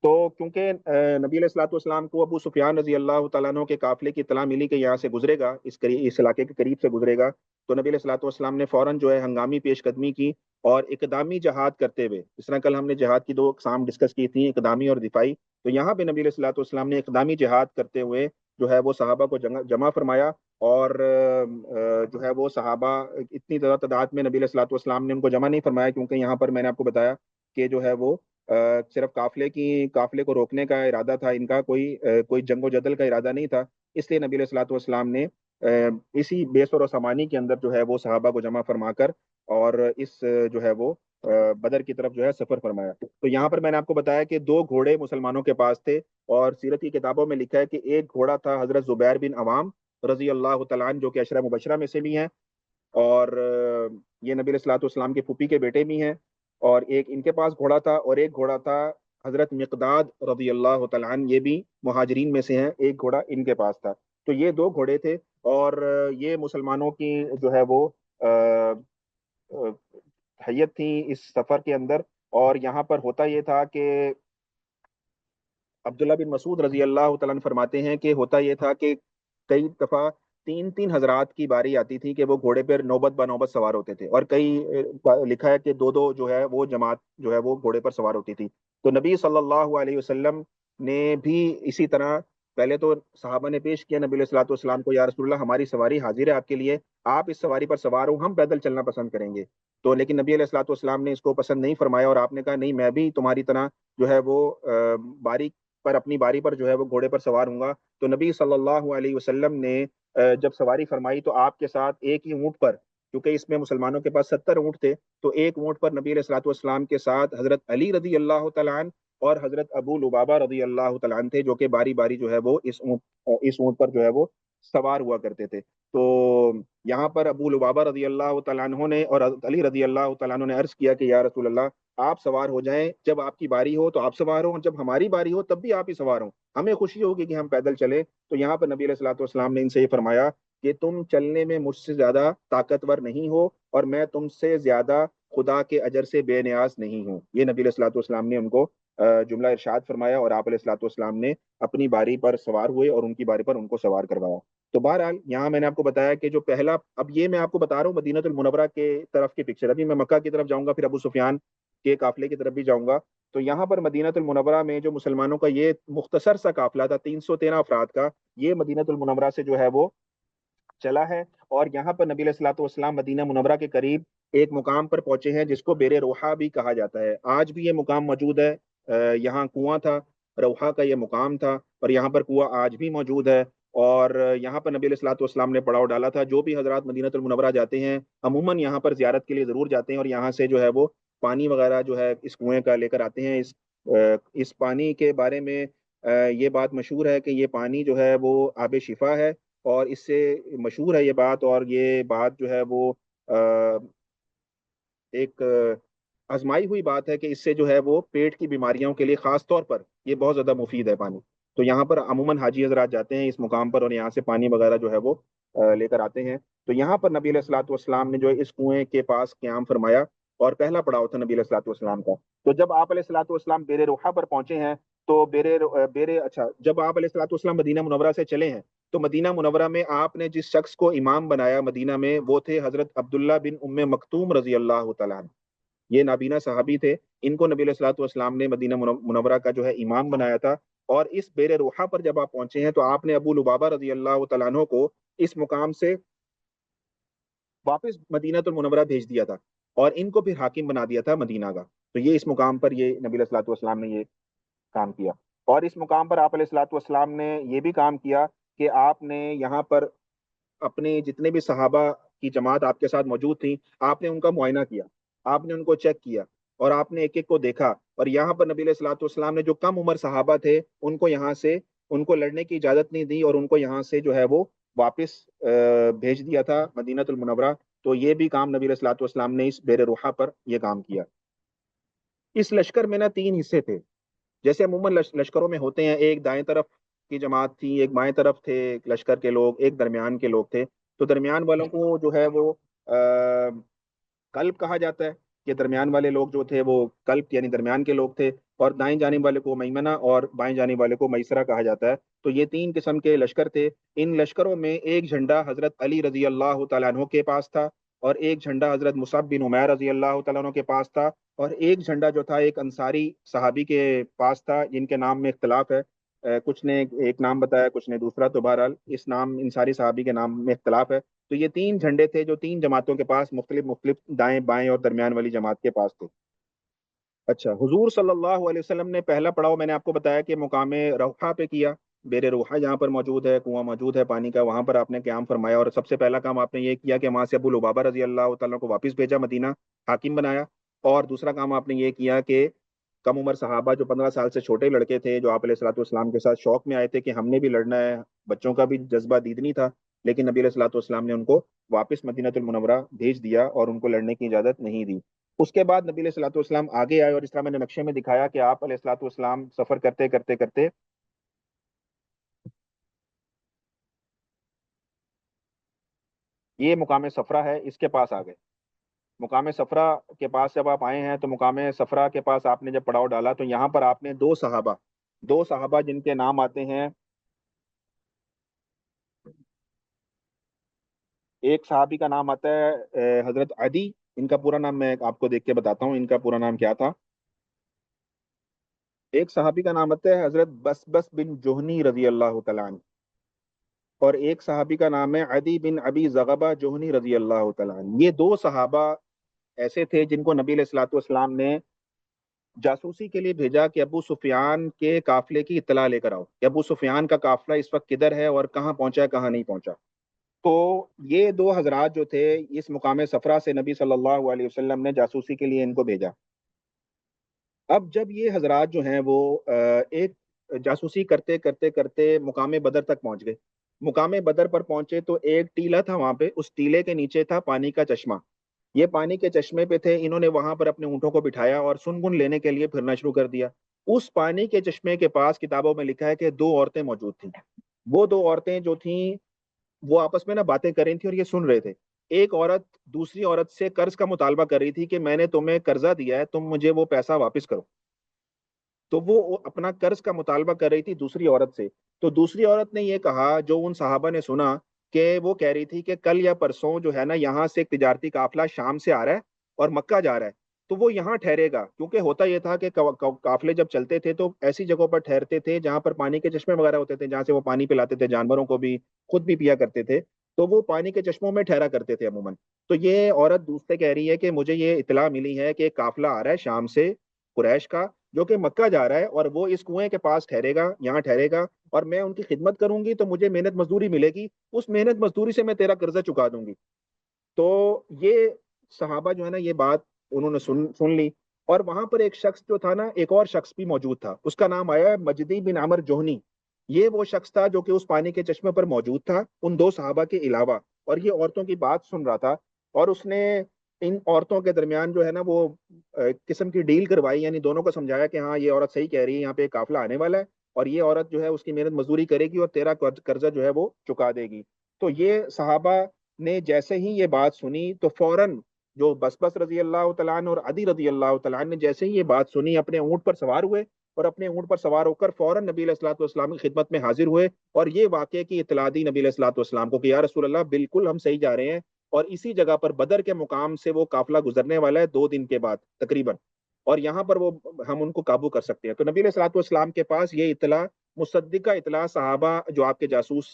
Speaker 1: تو کیونکہ نبی علیہ الصلوۃ والسلام کو ابو سفیان رضی اللہ تعالیٰ عنہ کے قافلے کی اطلاع ملی کہ یہاں سے گزرے گا، اس علاقے کے قریب سے گزرے گا، تو نبی علیہ الصلوۃ والسلام نے فوراً جو ہے ہنگامی پیش قدمی کی اور اقدامی جہاد کرتے ہوئے، جس طرح کل ہم نے جہاد کی 2 اقسام ڈسکس کی تھیں، اقدامی اور دفاعی، تو یہاں پہ نبی علیہ الصلوۃ والسلام نے اقدامی جہاد کرتے ہوئے جو ہے وہ صحابہ کو جمع فرمایا. اور جو ہے وہ صحابہ اتنی زیادہ تعداد میں نبی علیہ الصلوۃ والسلام نے ان کو جمع نہیں فرمایا، کیونکہ یہاں پر میں نے آپ کو بتایا کہ جو ہے وہ صرف قافلے کو روکنے کا ارادہ تھا ان کا، کوئی جنگ و جدل کا ارادہ نہیں تھا. اس لیے نبی علیہ الصلوۃ والسلام نے اسی بے سر و سامانی کے اندر جو ہے وہ صحابہ کو جمع فرما کر اور اس جو ہے وہ بدر کی طرف جو ہے سفر فرمایا. تو یہاں پر میں نے آپ کو بتایا کہ 2 گھوڑے مسلمانوں کے پاس تھے، اور سیرت کی کتابوں میں لکھا ہے کہ ایک گھوڑا تھا حضرت زبیر بن عوام رضی اللہ تعالیٰ عنہ جو کہ عشرہ مبشرہ میں سے بھی ہیں، اور یہ نبی علیہ الصلوۃ والسلام کے پھوپھی کے بیٹے بھی ہیں. اور ایک ان کے پاس گھوڑا تھا، اور ایک گھوڑا تھا حضرت مقداد رضی اللہ تعالیٰ عنہ، یہ بھی مہاجرین میں سے ہیں، ایک گھوڑا ان کے پاس تھا۔ تو یہ دو گھوڑے تھے، اور یہ مسلمانوں کی جو ہے وہ حیت تھی اس سفر کے اندر۔ اور یہاں پر ہوتا یہ تھا کہ عبداللہ بن مسعود رضی اللہ تعالیٰ عنہ فرماتے ہیں کہ ہوتا یہ تھا کہ کئی دفعہ تین تین حضرات کی باری آتی تھی کہ وہ گھوڑے پر نوبت بہ نوبت سوار ہوتے تھے، اور کئی لکھا ہے کہ دو دو جو ہے وہ جماعت جو ہے وہ گھوڑے پر سوار ہوتی تھی۔ تو نبی صلی اللہ علیہ وسلم نے بھی اسی طرح پہلے تو صحابہ نے پیش کیا نبی علیہ الصلوۃ والسلام کو، یا رسول اللہ ہماری سواری حاضر ہے آپ کے لیے، آپ اس سواری پر سوار ہوں، ہم پیدل چلنا پسند کریں گے۔ تو لیکن نبی علیہ الصلوۃ والسلام نے اس کو پسند نہیں فرمایا، اور آپ نے کہا نہیں، میں بھی تمہاری طرح جو ہے وہ باری پر اپنی باری پر جو ہے وہ گھوڑے پر سوار ہوں گا۔ تو نبی صلی اللہ علیہ وسلم نے جب سواری فرمائی تو آپ کے ساتھ ایک ہی اونٹ پر، کیونکہ اس میں مسلمانوں کے پاس 70 اونٹ تھے، تو ایک اونٹ پر نبی علیہ الصلوۃ والسلام کے ساتھ حضرت علی رضی اللہ تعالیٰ عنہ اور حضرت ابو لبابہ رضی اللہ تعالیٰ عنہ تھے، جو کہ باری باری جو ہے وہ اس اونٹ پر جو ہے وہ سوار ہوا کرتے تھے۔ تو یہاں پر ابو لبابہ رضی اللہ تعالیٰ عنہ نے اور حضرت علی رضی اللہ تعالیٰ عنہ نے عرض کیا کہ یا رسول اللہ، آپ سوار ہو جائیں، جب آپ کی باری ہو تو آپ سوار ہو، اور جب ہماری باری ہو تب بھی آپ ہی سوار ہوں، ہمیں خوشی ہوگی کہ ہم پیدل چلے۔ تو یہاں پر نبی علیہ الصلوۃ والسلام نے ان سے یہ فرمایا کہ تم چلنے میں مجھ سے زیادہ طاقتور نہیں ہو، اور میں تم سے زیادہ خدا کے اجر سے بے نیاز نہیں ہوں۔ یہ نبی علیہ الصلوۃ والسلام نے ان کو جملہ ارشاد فرمایا، اور آپ علیہ الصلوۃ والسلام نے اپنی باری پر سوار ہوئے اور ان کی باری پر ان کو سوار کروایا۔ تو بہرحال یہاں میں نے آپ کو بتایا کہ جو پہلا، اب یہ میں آپ کو بتا رہا ہوں مدینہ المنورہ کے طرف کی پکچر، ابھی میں مکہ کی طرف جاؤں گا، پھر ابو سفیان کے قافلے کی طرف بھی جاؤں گا۔ تو یہاں پر مدینہ المنورہ میں جو مسلمانوں کا یہ مختصر سا قافلہ تھا 313 افراد کا، یہ مدینہ المنورہ سے جو ہے وہ چلا ہے، اور یہاں پر نبی علیہ الصلوۃ والسلام مدینہ منورہ کے قریب ایک مقام پر پہنچے ہیں جس کو بیر روحا بھی کہا جاتا ہے۔ آج بھی یہ مقام موجود ہے، یہاں کنواں تھا، روحا کا یہ مقام تھا، اور یہاں پر کنواں آج بھی موجود ہے۔ اور یہاں پر نبی علیہ الصلوۃ والسلام نے پڑاؤ ڈالا تھا۔ جو بھی حضرات مدینہ المنورہ جاتے ہیں عموماً یہاں پر زیارت کے لیے ضرور جاتے ہیں، اور یہاں سے جو ہے وہ پانی وغیرہ جو ہے اس کنویں کا لے کر آتے ہیں۔ اس پانی کے بارے میں یہ بات مشہور ہے کہ یہ پانی جو ہے وہ آب شفا ہے، اور اس سے مشہور ہے یہ بات، اور یہ بات جو ہے وہ ایک آزمائی ہوئی بات ہے کہ اس سے جو ہے وہ پیٹ کی بیماریوں کے لیے خاص طور پر یہ بہت زیادہ مفید ہے پانی۔ تو یہاں پر عموماً حاجی حضرات جاتے ہیں اس مقام پر، اور یہاں سے پانی وغیرہ جو ہے وہ لے کر آتے ہیں۔ تو یہاں پر نبی علیہ الصلوۃ والسلام نے جو ہے اس کنویں کے پاس قیام فرمایا، اور پہلا پڑاؤ تھا نبی علیہ الصلوۃ والسلام کا۔ تو جب آپ علیہ الصلوۃ والسلام بیر روحا پر پہنچے ہیں، تو جب آپ علیہ الصلوۃ والسلام مدینہ منورہ سے چلے ہیں، تو مدینہ منورہ میں آپ نے جس شخص کو امام بنایا مدینہ میں، وہ تھے حضرت عبداللہ بن ام مکتوم رضی اللہ تعالیٰ عنہ۔ یہ نابینا صحابی تھے، ان کو نبی علیہ الصلوۃ والسلام نے مدینہ منورہ کا جو ہے امام بنایا تھا۔ اور اس بیر روحا پر جب آپ پہنچے ہیں تو آپ نے ابو لبابہ رضی اللہ تعالیٰ عنہ کو اس مقام سے واپس مدینہ المنورہ بھیج دیا تھا، اور ان کو پھر حاکم بنا دیا تھا مدینہ کا۔ تو یہ اس مقام پر یہ نبی علیہ الصلوۃ والسلام نے یہ کام کیا، اور اس مقام پر آپ علیہ الصلوۃ والسلام نے یہ بھی کام کیا کہ آپ نے یہاں پر اپنے جتنے بھی صحابہ کی جماعت آپ کے ساتھ موجود تھی، آپ نے ان کا معائنہ کیا، آپ نے ان کو چیک کیا، اور آپ نے ایک ایک کو دیکھا۔ اور یہاں پر نبی علیہ الصلوۃ والسلام نے جو کم عمر صحابہ تھے ان کو یہاں سے ان کو لڑنے کی اجازت نہیں دی، اور ان کو یہاں سے جو ہے وہ واپس بھیج دیا تھا مدینہ المنورہ۔ تو یہ بھی کام نبی علیہ الصلوۃ والسلام نے اس بیر روحا پر یہ کام کیا۔ اس لشکر میں نا 3 حصے تھے، جیسے عموماً لشکروں میں ہوتے ہیں، ایک دائیں طرف کی جماعت تھی، ایک بائیں طرف تھے لشکر کے لوگ، ایک درمیان کے لوگ تھے۔ تو درمیان والوں کو جو ہے وہ قلب کہا جاتا ہے، کہ درمیان والے لوگ جو تھے وہ قلب یعنی درمیان کے لوگ تھے، اور دائیں جانب والے کو میمنہ اور بائیں جانب والے کو میسرہ کہا جاتا ہے۔ تو یہ 3 قسم کے لشکر تھے۔ ان لشکروں میں ایک جھنڈا حضرت علی رضی اللہ تعالیٰ عنہ کے پاس تھا، اور ایک جھنڈا حضرت مصعب بن عمیر رضی اللہ تعالیٰ عنہ کے پاس تھا، اور ایک جھنڈا جو تھا ایک انصاری صحابی کے پاس تھا، جن کے نام میں اختلاف ہے، کچھ نے ایک نام بتایا، کچھ نے دوسرا، تو بہرحال اس نام انصاری صحابی کے نام میں اختلاف ہے۔ تو یہ 3 جھنڈے تھے جو 3 جماعتوں کے پاس مختلف مختلف دائیں بائیں اور درمیان والی جماعت کے پاس تھے۔ اچھا، حضور صلی اللہ علیہ وسلم نے پہلا پڑاؤ میں نے آپ کو بتایا کہ مقام روحا پہ کیا، بیر روحا جہاں پر موجود ہے، کنواں موجود ہے پانی کا، وہاں پر آپ نے قیام فرمایا، اور سب سے پہلا کام آپ نے یہ کیا کہ وہاں سے ابو لبابہ رضی اللہ تعالیٰ کو واپس بھیجا مدینہ، حاکم بنایا۔ اور دوسرا کام آپ نے یہ کیا کہ کم عمر صحابہ جو 15 سال سے چھوٹے لڑکے تھے، جو آپ علیہ الصلوۃ والسلام کے ساتھ شوق میں آئے تھے کہ ہم نے بھی لڑنا ہے، بچوں کا بھی جذبہ دیدنی تھا، لیکن نبی علیہ الصلوۃ والسلام نے ان کو واپس مدینہ المنورہ بھیج دیا اور ان کو لڑنے کی اجازت نہیں دی۔ اس کے بعد نبی علیہ الصلوۃ والسلام آگے آئے، اور اس طرح میں نے نقشے میں دکھایا کہ آپ علیہ الصلوۃ والسلام سفر کرتے کرتے کرتے یہ مقام صفرا ہے، اس کے پاس آ گئے۔ مقام صفرا کے پاس جب آپ آئے ہیں تو مقام صفرا کے پاس آپ نے جب پڑاؤ ڈالا تو یہاں پر آپ نے دو صحابہ جن کے نام آتے ہیں، ایک صحابی کا نام آتا ہے حضرت عدی، ان کا پورا نام میں آپ کو دیکھ کے بتاتا ہوں ان کا پورا نام کیا تھا۔ ایک صحابی کا نام آتا ہے حضرت بس بس بن جوہنی رضی اللہ تعالیٰ عنہ، اور ایک صحابی کا نام ہے عدی بن ابی زغبہ جوہنی رضی اللہ تعالیٰ عنہ۔ یہ دو صحابہ ایسے تھے جن کو نبی علیہ الصلوۃ والسلام نے جاسوسی کے لیے بھیجا کہ ابو سفیان کے قافلے کی اطلاع لے کر آؤ کہ ابو سفیان کا قافلہ اس وقت کدھر ہے اور کہاں پہنچا ہے کہاں نہیں پہنچا۔ تو یہ دو حضرات جو تھے اس مقام صفرا سے نبی صلی اللہ علیہ وسلم نے جاسوسی کے لیے ان کو بھیجا۔ اب جب یہ حضرات جو ہیں وہ ایک جاسوسی کرتے کرتے کرتے مقام بدر تک پہنچ گئے۔ مقام بدر پر پہنچے تو ایک ٹیلا تھا وہاں پہ، اس ٹیلے کے نیچے تھا پانی کا چشمہ۔ یہ پانی کے چشمے پہ تھے، انہوں نے وہاں پر اپنے اونٹوں کو بٹھایا اور سنگن لینے کے لیے پھرنا شروع کر دیا۔ اس پانی کے چشمے کے پاس کتابوں میں لکھا ہے کہ دو عورتیں موجود تھیں۔ وہ دو عورتیں جو تھیں وہ آپس میں نا باتیں کر رہی تھیں اور یہ سن رہے تھے۔ ایک عورت دوسری عورت سے قرض کا مطالبہ کر رہی تھی کہ میں نے تمہیں قرضہ دیا ہے، تم مجھے وہ پیسہ واپس کرو۔ تو وہ اپنا قرض کا مطالبہ کر رہی تھی دوسری عورت سے۔ تو دوسری عورت نے یہ کہا، جو ان صحابہ نے سنا، کہ وہ کہہ رہی تھی کہ کل یا پرسوں جو ہے نا یہاں سے ایک تجارتی قافلہ شام سے آ رہا ہے اور مکہ جا رہا ہے، تو وہ یہاں ٹھہرے گا۔ کیونکہ ہوتا یہ تھا کہ قافلے جب چلتے تھے تو ایسی جگہوں پر ٹھہرتے تھے جہاں پر پانی کے چشمے وغیرہ ہوتے تھے، جہاں سے وہ پانی پلاتے تھے جانوروں کو بھی، خود بھی پیا کرتے تھے۔ تو وہ پانی کے چشموں میں ٹھہرا کرتے تھے عموماً۔ تو یہ عورت دوسرے کہہ رہی ہے کہ مجھے یہ اطلاع ملی ہے کہ ایک قافلہ آ رہا ہے شام سے، قریش کا، جو کہ مکہ جا رہا ہے، اور وہ اس کنویں کے پاس ٹھہرے گا، یہاں ٹھہرے گا، اور میں ان کی خدمت کروں گی تو مجھے محنت مزدوری ملے گی، اس محنت مزدوری سے میں تیرا قرضہ چکا دوں گی۔ تو یہ صحابہ جو ہے نا یہ بات انہوں نے سن لی، اور وہاں پر ایک شخص جو تھا نا، ایک اور شخص بھی موجود تھا، اس کا نام آیا ہے مجدی بن عمر جوہنی۔ یہ وہ شخص تھا جو کہ اس پانی کے چشمے پر موجود تھا ان دو صحابہ کے علاوہ، اور یہ عورتوں کی بات سن رہا تھا، اور اس نے ان عورتوں کے درمیان جو ہے نا وہ ایک قسم کی ڈیل کروائی، یعنی دونوں کو سمجھایا کہ ہاں یہ عورت صحیح کہہ رہی ہے، یہاں پہ ایک قافلہ آنے والا ہے، اور یہ عورت جو ہے اس کی محنت مزدوری کرے گی اور تیرا قرضہ جو ہے وہ چکا دے گی۔ تو یہ صحابہ نے جیسے ہی یہ بات سنی تو فوراً جو بس بس رضی اللہ تعالیٰ عنہ اور عدی رضی اللہ تعالیٰ عنہ نے جیسے ہی یہ بات سنی، اپنے اونٹ پر سوار ہوئے، اور اپنے اونٹ پر سوار ہو کر فوراً نبی علیہ الصلوۃ والسلام کی خدمت میں حاضر ہوئے، اور یہ واقعے کی اطلاع دی نبی علیہ الصلوۃ والسلام کو کہ یا رسول اللہ بالکل ہم صحیح جا رہے ہیں، اور اسی جگہ پر بدر کے مقام سے وہ قافلہ گزرنے والا ہے 2 دن کے بعد تقریباً، اور یہاں پر وہ ہم ان کو قابو کر سکتے ہیں۔ تو نبی علیہ الصلوۃ والسلام کے پاس یہ اطلاع، مصدقہ اطلاع، صحابہ جو آپ کے جاسوس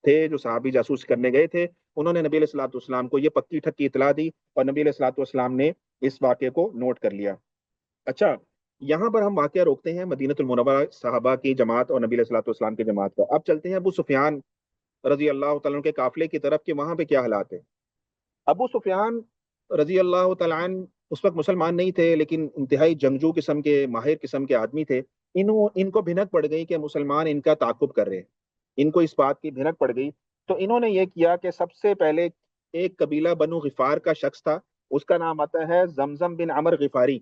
Speaker 1: تھے، جو صحابی جاسوس کرنے گئے تھے، انہوں نے نبی علیہ الصلوۃ والسلام کو یہ پکی ٹھکی اطلاع دی، اور نبی علیہ الصلوۃ والسلام نے اس واقعے کو نوٹ کر لیا۔ اچھا، یہاں پر ہم واقعہ روکتے ہیں مدینہ المنورہ صحابہ کی جماعت اور نبی علیہ الصلوۃ والسلام کی جماعت کا۔ اب چلتے ہیں ابو سفیان رضی اللہ تعالیٰ عنہ کے قافلے کی طرف کہ وہاں پہ کیا حالات ہیں۔ ابو سفیان رضی اللہ تعالیٰ عنہ اس وقت مسلمان نہیں تھے، لیکن انتہائی جنگجو قسم کے، ماہر قسم کے آدمی تھے۔ ان کو بھنک پڑ گئی کہ مسلمان ان کا تعاقب کر رہے ہیں، ان کو اس بات کی بھنک پڑ گئی، تو انہوں نے یہ کیا کہ سب سے پہلے ایک قبیلہ بنو غفار کا شخص تھا، اس کا نام آتا ہے زمزم بن عمر غفاری۔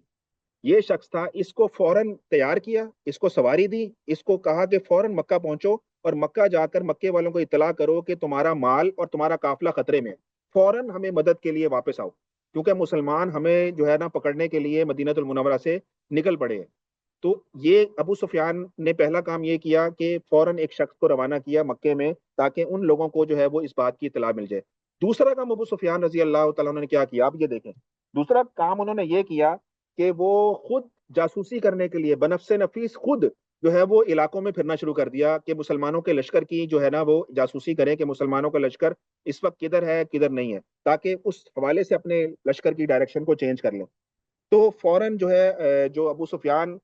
Speaker 1: یہ شخص تھا، اس کو فوراً تیار کیا، اس کو سواری دی، اس کو کہا کہ فوراً مکہ پہنچو، اور مکہ جا کر مکے والوں کو اطلاع کرو کہ تمہارا مال اور تمہارا قافلہ خطرے میں ہے، فوراً ہمیں مدد کے لیے واپس آؤ، کیونکہ مسلمان ہمیں جو ہے نا پکڑنے کے لیے مدینہ المنورہ سے نکل پڑے ہیں۔ تو یہ ابو سفیان نے پہلا کام یہ کیا کہ فوراً ایک شخص کو روانہ کیا مکے میں، تاکہ ان لوگوں کو جو ہے وہ اس بات کی اطلاع مل جائے۔ دوسرا کام ابو سفیان رضی اللہ تعالیٰ عنہ نے کیا کیا، آپ یہ دیکھیں، دوسرا کام انہوں نے یہ کیا کہ وہ خود جاسوسی کرنے کے لیے بنفس نفیس خود جو ہے وہ علاقوں میں پھرنا شروع کر دیا کہ مسلمانوں کے لشکر کی جو ہے نا وہ جاسوسی کریں کہ مسلمانوں کا لشکر اس وقت کدھر ہے کدھر نہیں ہے، تاکہ اس حوالے سے اپنے لشکر کی ڈائریکشن کو چینج کر لیں۔ تو فوراً جو ہے جو ابو سفیان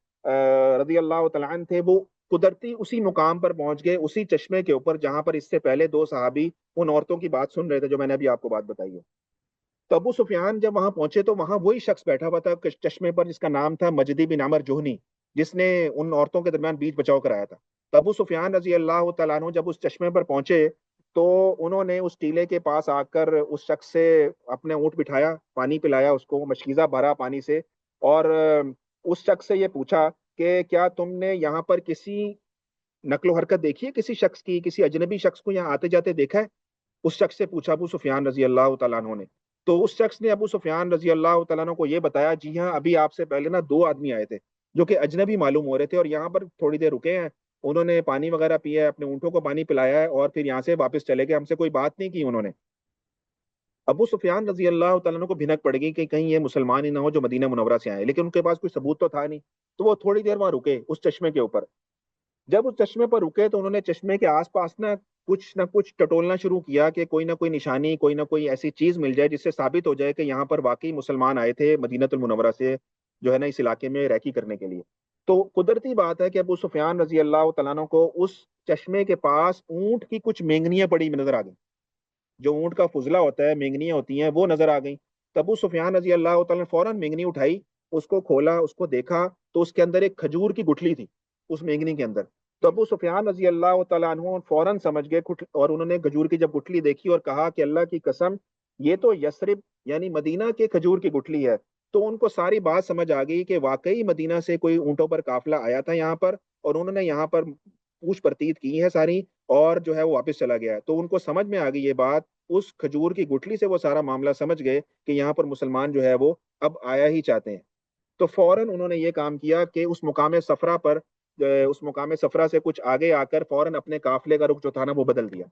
Speaker 1: رضی اللہ تعالیٰ عنہ تھے، وہ قدرتی اسی مقام پر پہنچ گئے، اسی چشمے کے اوپر جہاں پر اس سے پہلے دو صحابی ان عورتوں کی بات سن رہے تھے جو میں نے ابھی آپ کو بات بتائی ہے۔ تو ابو سفیان جب وہاں پہنچے تو وہاں وہی شخص بیٹھا ہوا تھا چشمے پر، جس کا نام تھا مجدی بن عمر جوہنی، جس نے ان عورتوں کے درمیان بیچ بچاؤ کرایا تھا۔ تو ابو سفیان رضی اللہ تعالیٰ عنہ جب اس چشمے پر پہنچے تو انہوں نے اس ٹیلے کے پاس آ کر اس شخص سے اپنے اونٹ بٹھایا، پانی پلایا اس کو، مشکیزہ بھرا پانی سے، اور اس شخص سے یہ پوچھا کہ کیا تم نے یہاں پر کسی نقل و حرکت دیکھی ہے کسی شخص کی، کسی اجنبی شخص کو یہاں آتے جاتے دیکھا ہے؟ اس شخص سے پوچھا ابو سفیان رضی اللہ تعالیٰ عنہ نے۔ تو اس شخص نے ابو سفیان رضی اللہ تعالیٰ عنہ کو یہ بتایا، جی ہاں، ابھی آپ سے پہلے نا 2 آدمی آئے تھے جو کہ اجنبی معلوم ہو رہے تھے، اور یہاں پر تھوڑی دیر رکے ہیں، انہوں نے پانی وغیرہ پیا ہے، اپنے اونٹوں کو پانی پلایا ہے، اور پھر یہاں سے واپس چلے گئے، ہم سے کوئی بات نہیں کی انہوں نے۔ ابو سفیان رضی اللہ تعالیٰ عنہ کو بھنک پڑ گئی کہ کہیں یہ مسلمان ہی نہ ہو جو مدینہ منورہ سے آئے، لیکن ان کے پاس کوئی ثبوت تو تھا نہیں، تو وہ تھوڑی دیر وہاں رکے اس چشمے کے اوپر۔ جب اس چشمے پر رکے تو انہوں نے چشمے کے آس پاس نہ کچھ ٹٹولنا شروع کیا کہ کوئی نہ کوئی نشانی، کوئی نہ کوئی ایسی چیز مل جائے جس سے ثابت ہو جائے کہ یہاں پر واقعی مسلمان آئے تھے مدینہ المنورہ سے، جو ہے نا اس علاقے میں ریکی کرنے کے لیے۔ تو قدرتی بات ہے کہ ابو سفیان رضی اللہ تعالیٰ عنہ کو اس چشمے کے پاس اونٹ کی کچھ مینگنیاں پڑی نظر آ گئیں، جو اونٹ کا فضلہ ہوتا ہے، مینگنیاں ہوتی ہیں، وہ نظر آ گئیں۔ تو ابو سفیان رضی اللہ تعالیٰ نے فوراً مینگنی اٹھائی، اس کو کھولا، اس کو دیکھا تو اس کے اندر ایک کھجور کی گٹھلی تھی اس مینگنی کے اندر۔ تو ابو سفیان رضی اللہ تعالیٰ عنہ فوراً سمجھ گئے، اور انہوں نے کھجور کی جب گٹھلی دیکھی اور کہا کہ اللہ کی قسم، یہ تو یثرب یعنی مدینہ کے کھجور کی گٹھلی ہے، تو ان کو ساری بات سمجھ آ گئی کہ واقعی مدینہ سے کوئی اونٹوں پر قافلہ آیا تھا یہاں پر، اور انہوں نے یہاں پر پوچھ پرتیت کی ہے ساری، اور جو ہے وہ واپس چلا گیا ہے۔ تو ان کو سمجھ میں آ گئی یہ بات، اس کھجور کی گٹھلی سے وہ سارا معاملہ سمجھ گئے کہ یہاں پر مسلمان جو ہے وہ اب آیا ہی چاہتے ہیں۔ تو فوراً انہوں نے یہ کام کیا کہ اس مقام صفرا سے کچھ آگے آ کر فوراً اپنے قافلے کا رخ جو تھا نا وہ بدل دیا۔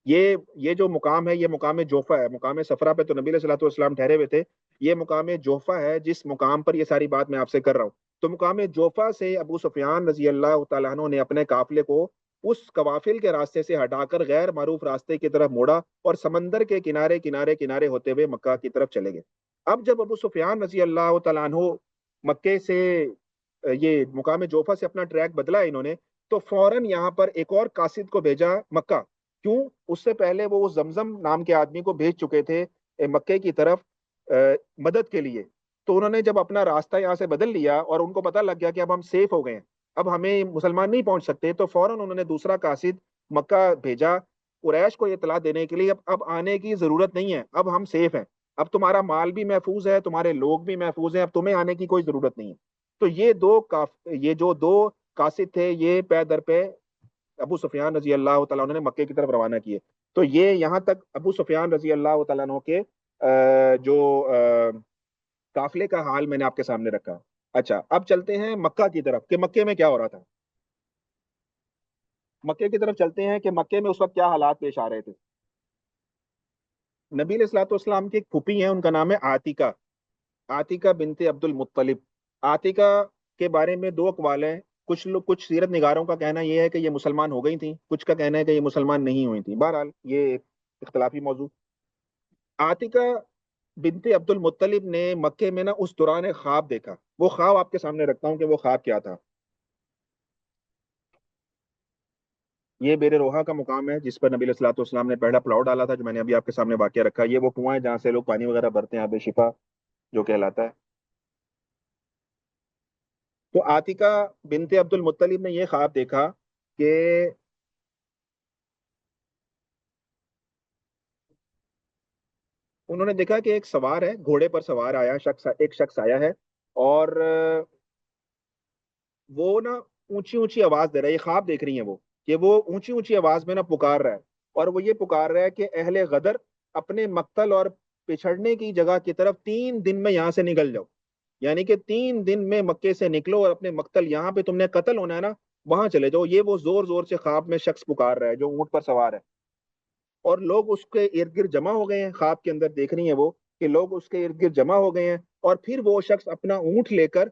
Speaker 1: یہ جو مقام ہے، یہ مقام جوفہ ہے۔ مقام صفرا پہ تو نبی علیہ الصلوۃ والسلام ٹھہرے ہوئے تھے، یہ مقام جوفہ ہے جس مقام پر یہ ساری بات میں آپ سے کر رہا ہوں۔ تو مقام جوفہ سے ابو سفیان رضی اللہ تعالیٰ عنہ نے اپنے قافلے کو اس قوافل کے راستے سے ہٹا کر غیر معروف راستے کی طرف موڑا، اور سمندر کے کنارے کنارے کنارے ہوتے ہوئے مکہ کی طرف چلے گئے۔ اب جب ابو سفیان رضی اللہ تعالیٰ عنہ مکے سے یہ مقام جوفہ سے اپنا ٹریک بدلا انہوں نے، تو فوراً یہاں پر ایک اور قاصد کو بھیجا مکہ۔ کیوں؟ اس سے پہلے وہ زمزم نام کے آدمی کو بھیج چکے تھے مکے کی طرف مدد کے لیے۔ تو انہوں نے جب اپنا راستہ یہاں سے بدل لیا اور ان کو پتہ لگ گیا کہ اب ہم سیف ہو گئے ہیں، اب ہمیں مسلمان نہیں پہنچ سکتے، تو فوراً انہوں نے دوسرا قاصد مکہ بھیجا قریش کو اطلاع دینے کے لیے، اب آنے کی ضرورت نہیں ہے، اب ہم سیف ہیں، اب تمہارا مال بھی محفوظ ہے، تمہارے لوگ بھی محفوظ ہیں، اب تمہیں آنے کی کوئی ضرورت نہیں ہے۔ تو یہ جو 2 قاصد تھے، یہ پے در پہ ابو سفیان رضی اللہ تعالیٰ عنہ نے مکے کی طرف روانہ کیے۔ تو یہ یہاں تک ابو سفیان رضی اللہ تعالیٰ عنہ کے جو قافلے کا حال میں نے آپ کے سامنے رکھا۔ اچھا، اب چلتے ہیں مکہ کی طرف کہ مکے میں کیا ہو رہا تھا۔ مکے کی طرف چلتے ہیں کہ مکے میں اس وقت کیا حالات پیش آ رہے تھے۔ نبی علیہ الصلوۃ والسلام کی ایک پھوپھی ہیں، ان کا نام ہے عاتکہ، عاتکہ بنت عبد المطلب۔ عاتکہ کے بارے میں 2 اقوال ہیں، کچھ سیرت نگاروں کا کہنا یہ ہے کہ یہ مسلمان ہو گئی تھیں، کچھ کا کہنا ہے کہ یہ مسلمان نہیں ہوئی تھیں، بہرحال یہ ایک اختلافی موضوع۔ عاتکہ بنت عبد المطلب نے مکے میں نا اس دوران ایک خواب دیکھا، وہ خواب آپ کے سامنے رکھتا ہوں کہ وہ خواب کیا تھا۔ یہ بیر روحا کا مقام ہے جس پر نبی علیہ الصلوۃ والسلام نے پہلا پلاؤ ڈالا تھا، جو میں نے ابھی آپ کے سامنے واقعہ رکھا۔ یہ وہ کنواں ہے جہاں سے لوگ پانی وغیرہ بھرتے ہیں، آب شفا جو کہلاتا ہے۔ تو عاتکہ بنت عبد المطلب نے یہ خواب دیکھا کہ انہوں نے دیکھا کہ ایک سوار ہے، گھوڑے پر سوار ایک شخص آیا ہے، اور وہ نا اونچی اونچی آواز دے رہا ہے، یہ خواب دیکھ رہی ہیں وہ کہ وہ اونچی اونچی آواز میں نا پکار رہا ہے، اور وہ یہ پکار رہا ہے کہ اہل غدر، اپنے مقتل اور پچھڑنے کی جگہ کی طرف 3 دن میں یہاں سے نکل جاؤ، یعنی کہ 3 دن میں مکے سے نکلو اور اپنے مقتل، یہاں پہ تم نے قتل ہونا ہے نا، وہاں چلے جاؤ۔ یہ وہ زور زور سے خواب میں شخص پکار رہا ہے جو اونٹ پر سوار ہے، اور لوگ اس کے ارد گرد جمع ہو گئے ہیں، خواب کے اندر دیکھ رہی ہیں وہ کہ لوگ اس کے ارد گرد جمع ہو گئے ہیں، اور پھر وہ شخص اپنا اونٹ لے کر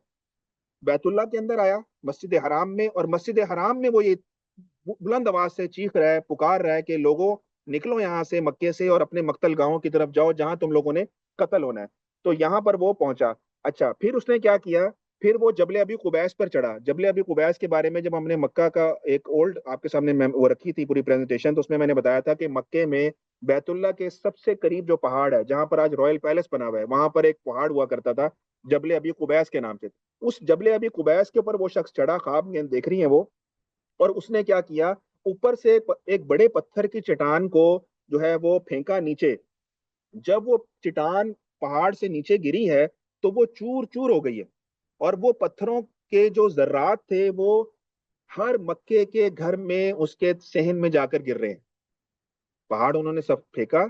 Speaker 1: بیت اللہ کے اندر آیا، مسجد حرام میں، اور مسجد حرام میں وہ یہ بلند آواز سے چیخ رہا ہے، پکار رہا ہے کہ لوگوں نکلو یہاں سے مکے سے اور اپنے مقتل گاہوں کی طرف جاؤ جہاں تم لوگوں نے قتل ہونا ہے۔ تو یہاں پر وہ پہنچا۔ اچھا، پھر اس نے کیا کیا، پھر وہ جبل ابی قبیس پر چڑھا۔ جبل ابی قبیس کے بارے میں جب ہم نے مکہ کا ایک اولڈ آپ کے سامنے وہ رکھی تھی پوری پریزنٹیشن، تو اس میں میں نے بتایا تھا کہ مکے میں بیت اللہ کے سب سے قریب جو پہاڑ ہے، جہاں پر آج رائل پیلس بنا ہوا ہے، وہاں پر ایک پہاڑ ہوا کرتا تھا جبل ابی قبیس کے نام سے۔ اس جبل ابی قبیس کے اوپر وہ شخص چڑھا، خواب میں دیکھ رہی ہیں وہ، اور اس نے کیا کیا، اوپر سے ایک بڑے پتھر کی چٹان کو جو ہے وہ پھینکا نیچے. جب وہ چٹان پہاڑ سے نیچے گری ہے تو وہ چور چور ہو گئی ہے, اور وہ پتھروں کے جو ذرات تھے وہ ہر مکے کے گھر میں اس کے صحن میں جا کر گر رہے ہیں. پہاڑ انہوں نے سب پھینکا,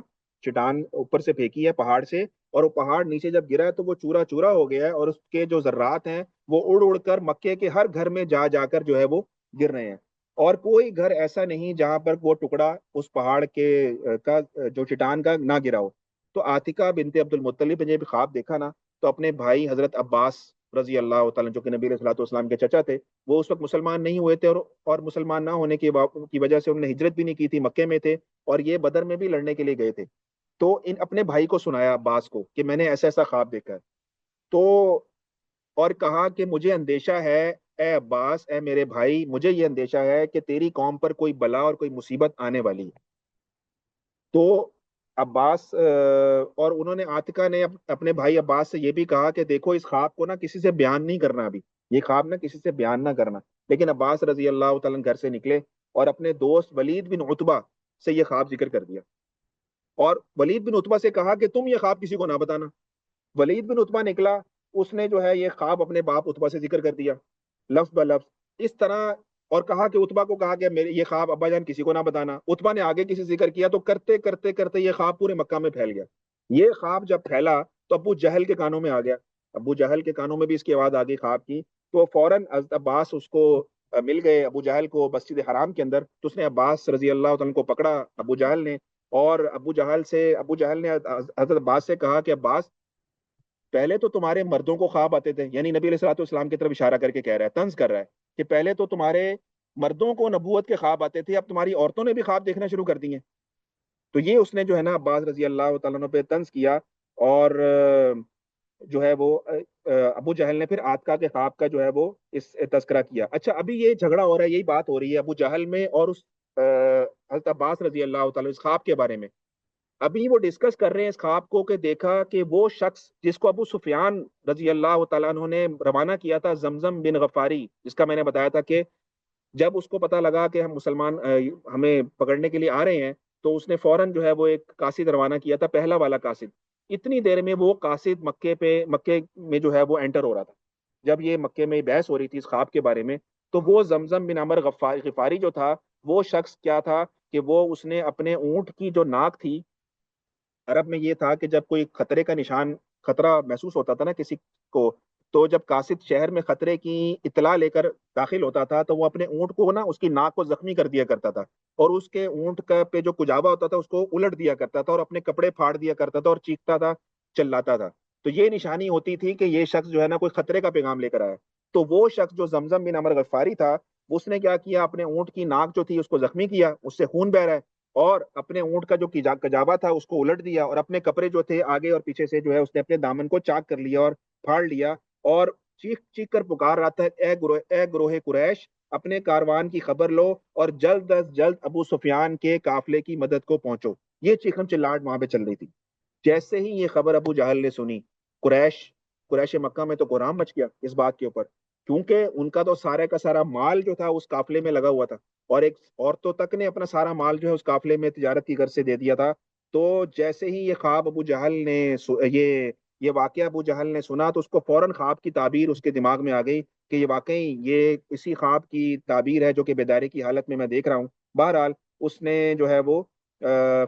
Speaker 1: چٹان اوپر سے پھینکی ہے پہاڑ سے, اور وہ پہاڑ نیچے جب گرا ہے تو وہ چورا چورا ہو گیا ہے, اور اس کے جو ذرات ہیں وہ اڑ اڑ کر مکے کے ہر گھر میں جا جا کر جو ہے وہ گر رہے ہیں. اور کوئی گھر ایسا نہیں جہاں پر وہ ٹکڑا اس پہاڑ کے کا جو چٹان کا نہ گرا ہو. تو عاتکہ بنت عبد المطلب نے بھی خواب دیکھا نا, تو اپنے بھائی حضرت عباس رضی اللہ تعالیٰ جو کہ نبی علیہ الصلوۃ والسلام کے چچا تھے, وہ اس وقت مسلمان نہیں ہوئے تھے, اور مسلمان نہ ہونے کی وجہ سے انہوں نے ہجرت بھی نہیں کی تھی, مکے میں تھے, اور یہ بدر میں بھی لڑنے کے لیے گئے تھے. تو ان اپنے بھائی کو سنایا عباس کو کہ میں نے ایسا ایسا خواب دیکھا ہے. تو اور کہا کہ مجھے اندیشہ ہے اے عباس, اے میرے بھائی, مجھے یہ اندیشہ ہے کہ تیری قوم پر کوئی بلا اور کوئی مصیبت آنے والی ہے. تو عباس اور انہوں نے عاتکہ نے اپنے بھائی عباس سے یہ بھی کہا کہ دیکھو اس خواب کو نا کسی سے بیان نہیں کرنا, ابھی یہ خواب نا کسی سے بیان نہ کرنا. لیکن عباس رضی اللہ تعالیٰ گھر سے نکلے اور اپنے دوست ولید بن عتبہ سے یہ خواب ذکر کر دیا, اور ولید بن عتبہ سے کہا کہ تم یہ خواب کسی کو نہ بتانا. ولید بن عتبہ نکلا, اس نے جو ہے یہ خواب اپنے باپ عتبہ سے ذکر کر دیا لفظ بہ لفظ اس طرح, اور کہا کہ عتبہ کو کہا کہ میرے یہ خواب ابا جان کسی کو نہ بتانا. عتبہ نے آگے کسی ذکر کیا, تو کرتے کرتے کرتے یہ خواب پورے مکہ میں پھیل گیا. یہ خواب جب پھیلا تو ابو جہل کے کانوں میں آ گیا, ابو جہل کے کانوں میں بھی اس کی آواز آ گئی خواب کی. تو فوراً عباس اس کو مل گئے ابو جہل کو مسجد حرام کے اندر. تو اس نے عباس رضی اللہ تعالیٰ کو پکڑا ابو جہل نے, اور ابو جہل نے حضرت عباس سے کہا کہ عباس, پہلے تو تمہارے مردوں کو خواب آتے تھے, یعنی نبی علیہ الصلوۃ والسلام کی طرف اشارہ کر کے کہہ رہا ہے, طنز کر رہا ہے کہ پہلے تو تمہارے مردوں کو نبوت کے خواب آتے تھے, اب تمہاری عورتوں نے بھی خواب دیکھنا شروع کر دیے. تو یہ اس نے جو ہے نا عباس رضی اللہ تعالیٰ عنہ پہ طنز کیا, اور جو ہے وہ ابو جہل نے پھر عاتکہ کے خواب کا جو ہے وہ اس تذکرہ کیا. اچھا, ابھی یہ جھگڑا ہو رہا ہے, یہی بات ہو رہی ہے ابو جہل میں اور اس حضرت عباس رضی اللہ تعالیٰ اس خواب کے بارے میں. ابھی وہ ڈسکس کر رہے ہیں اس خواب کو کہ دیکھا کہ وہ شخص جس کو ابو سفیان رضی اللہ تعالیٰ عنہ نے روانہ کیا تھا, زمزم بن غفاری, جس کا میں نے بتایا تھا کہ جب اس کو پتا لگا کہ ہم مسلمان ہمیں پکڑنے کے لیے آ رہے ہیں, تو اس نے فوراً جو ہے وہ ایک قاصد روانہ کیا تھا, پہلا والا قاصد. اتنی دیر میں وہ قاصد مکے میں جو ہے وہ انٹر ہو رہا تھا. جب یہ مکے میں بحث ہو رہی تھی اس خواب کے بارے میں, تو وہ زمزم بن عمر غفاری جو تھا, وہ شخص کیا تھا کہ وہ اس نے اپنے اونٹ کی جو ناک تھی, عرب میں یہ تھا کہ جب کوئی خطرے کا نشان, خطرہ محسوس ہوتا تھا نا کسی کو, تو جب قاصد شہر میں خطرے کی اطلاع لے کر داخل ہوتا تھا تو وہ اپنے اونٹ کو نا اس کی ناک کو زخمی کر دیا کرتا تھا, اور اس کے اونٹ کا پہ جو کجاوا ہوتا تھا اس کو الٹ دیا کرتا تھا, اور اپنے کپڑے پھاڑ دیا کرتا تھا, اور چیختا تھا, چلاتا تھا. تو یہ نشانی ہوتی تھی کہ یہ شخص جو ہے نا کوئی خطرے کا پیغام لے کر آیا. تو وہ شخص جو زمزم بن عمر غفاری تھا, اس نے کیا کیا, اپنے اونٹ کی ناک جو تھی اس کو زخمی کیا, اس سے خون بہ رہا ہے, اور اپنے اونٹ کا جو کجاوا تھا اس کو الٹ دیا, اور اپنے کپڑے جو تھے آگے اور پیچھے سے جو ہے اس نے اپنے دامن کو چاک کر لیا اور پھاڑ لیا, اور چیخ چیخ کر پکار رہا تھا, اے گروہ قریش, اپنے کاروان کی خبر لو اور جلد از جلد ابو سفیان کے قافلے کی مدد کو پہنچو. یہ چیخم چلاٹ وہاں پہ چل رہی تھی. جیسے ہی یہ خبر ابو جہل نے سنی, قریش مکہ میں تو قرآن مچ گیا اس بات کے اوپر, کیونکہ ان کا تو سارے کا سارا مال جو تھا اس قافلے میں لگا ہوا تھا, اور ایک عورتوں تک نے اپنا سارا مال جو ہے اس قافلے میں تجارت کی غرض سے دے دیا تھا. تو جیسے ہی یہ خواب ابو جہل نے یہ واقعہ ابو جہل نے سنا, تو اس کو فوراً خواب کی تعبیر اس کے دماغ میں آ گئی کہ یہ واقعی یہ اسی خواب کی تعبیر ہے جو کہ بیداری کی حالت میں دیکھ رہا ہوں. بہرحال اس نے جو ہے وہ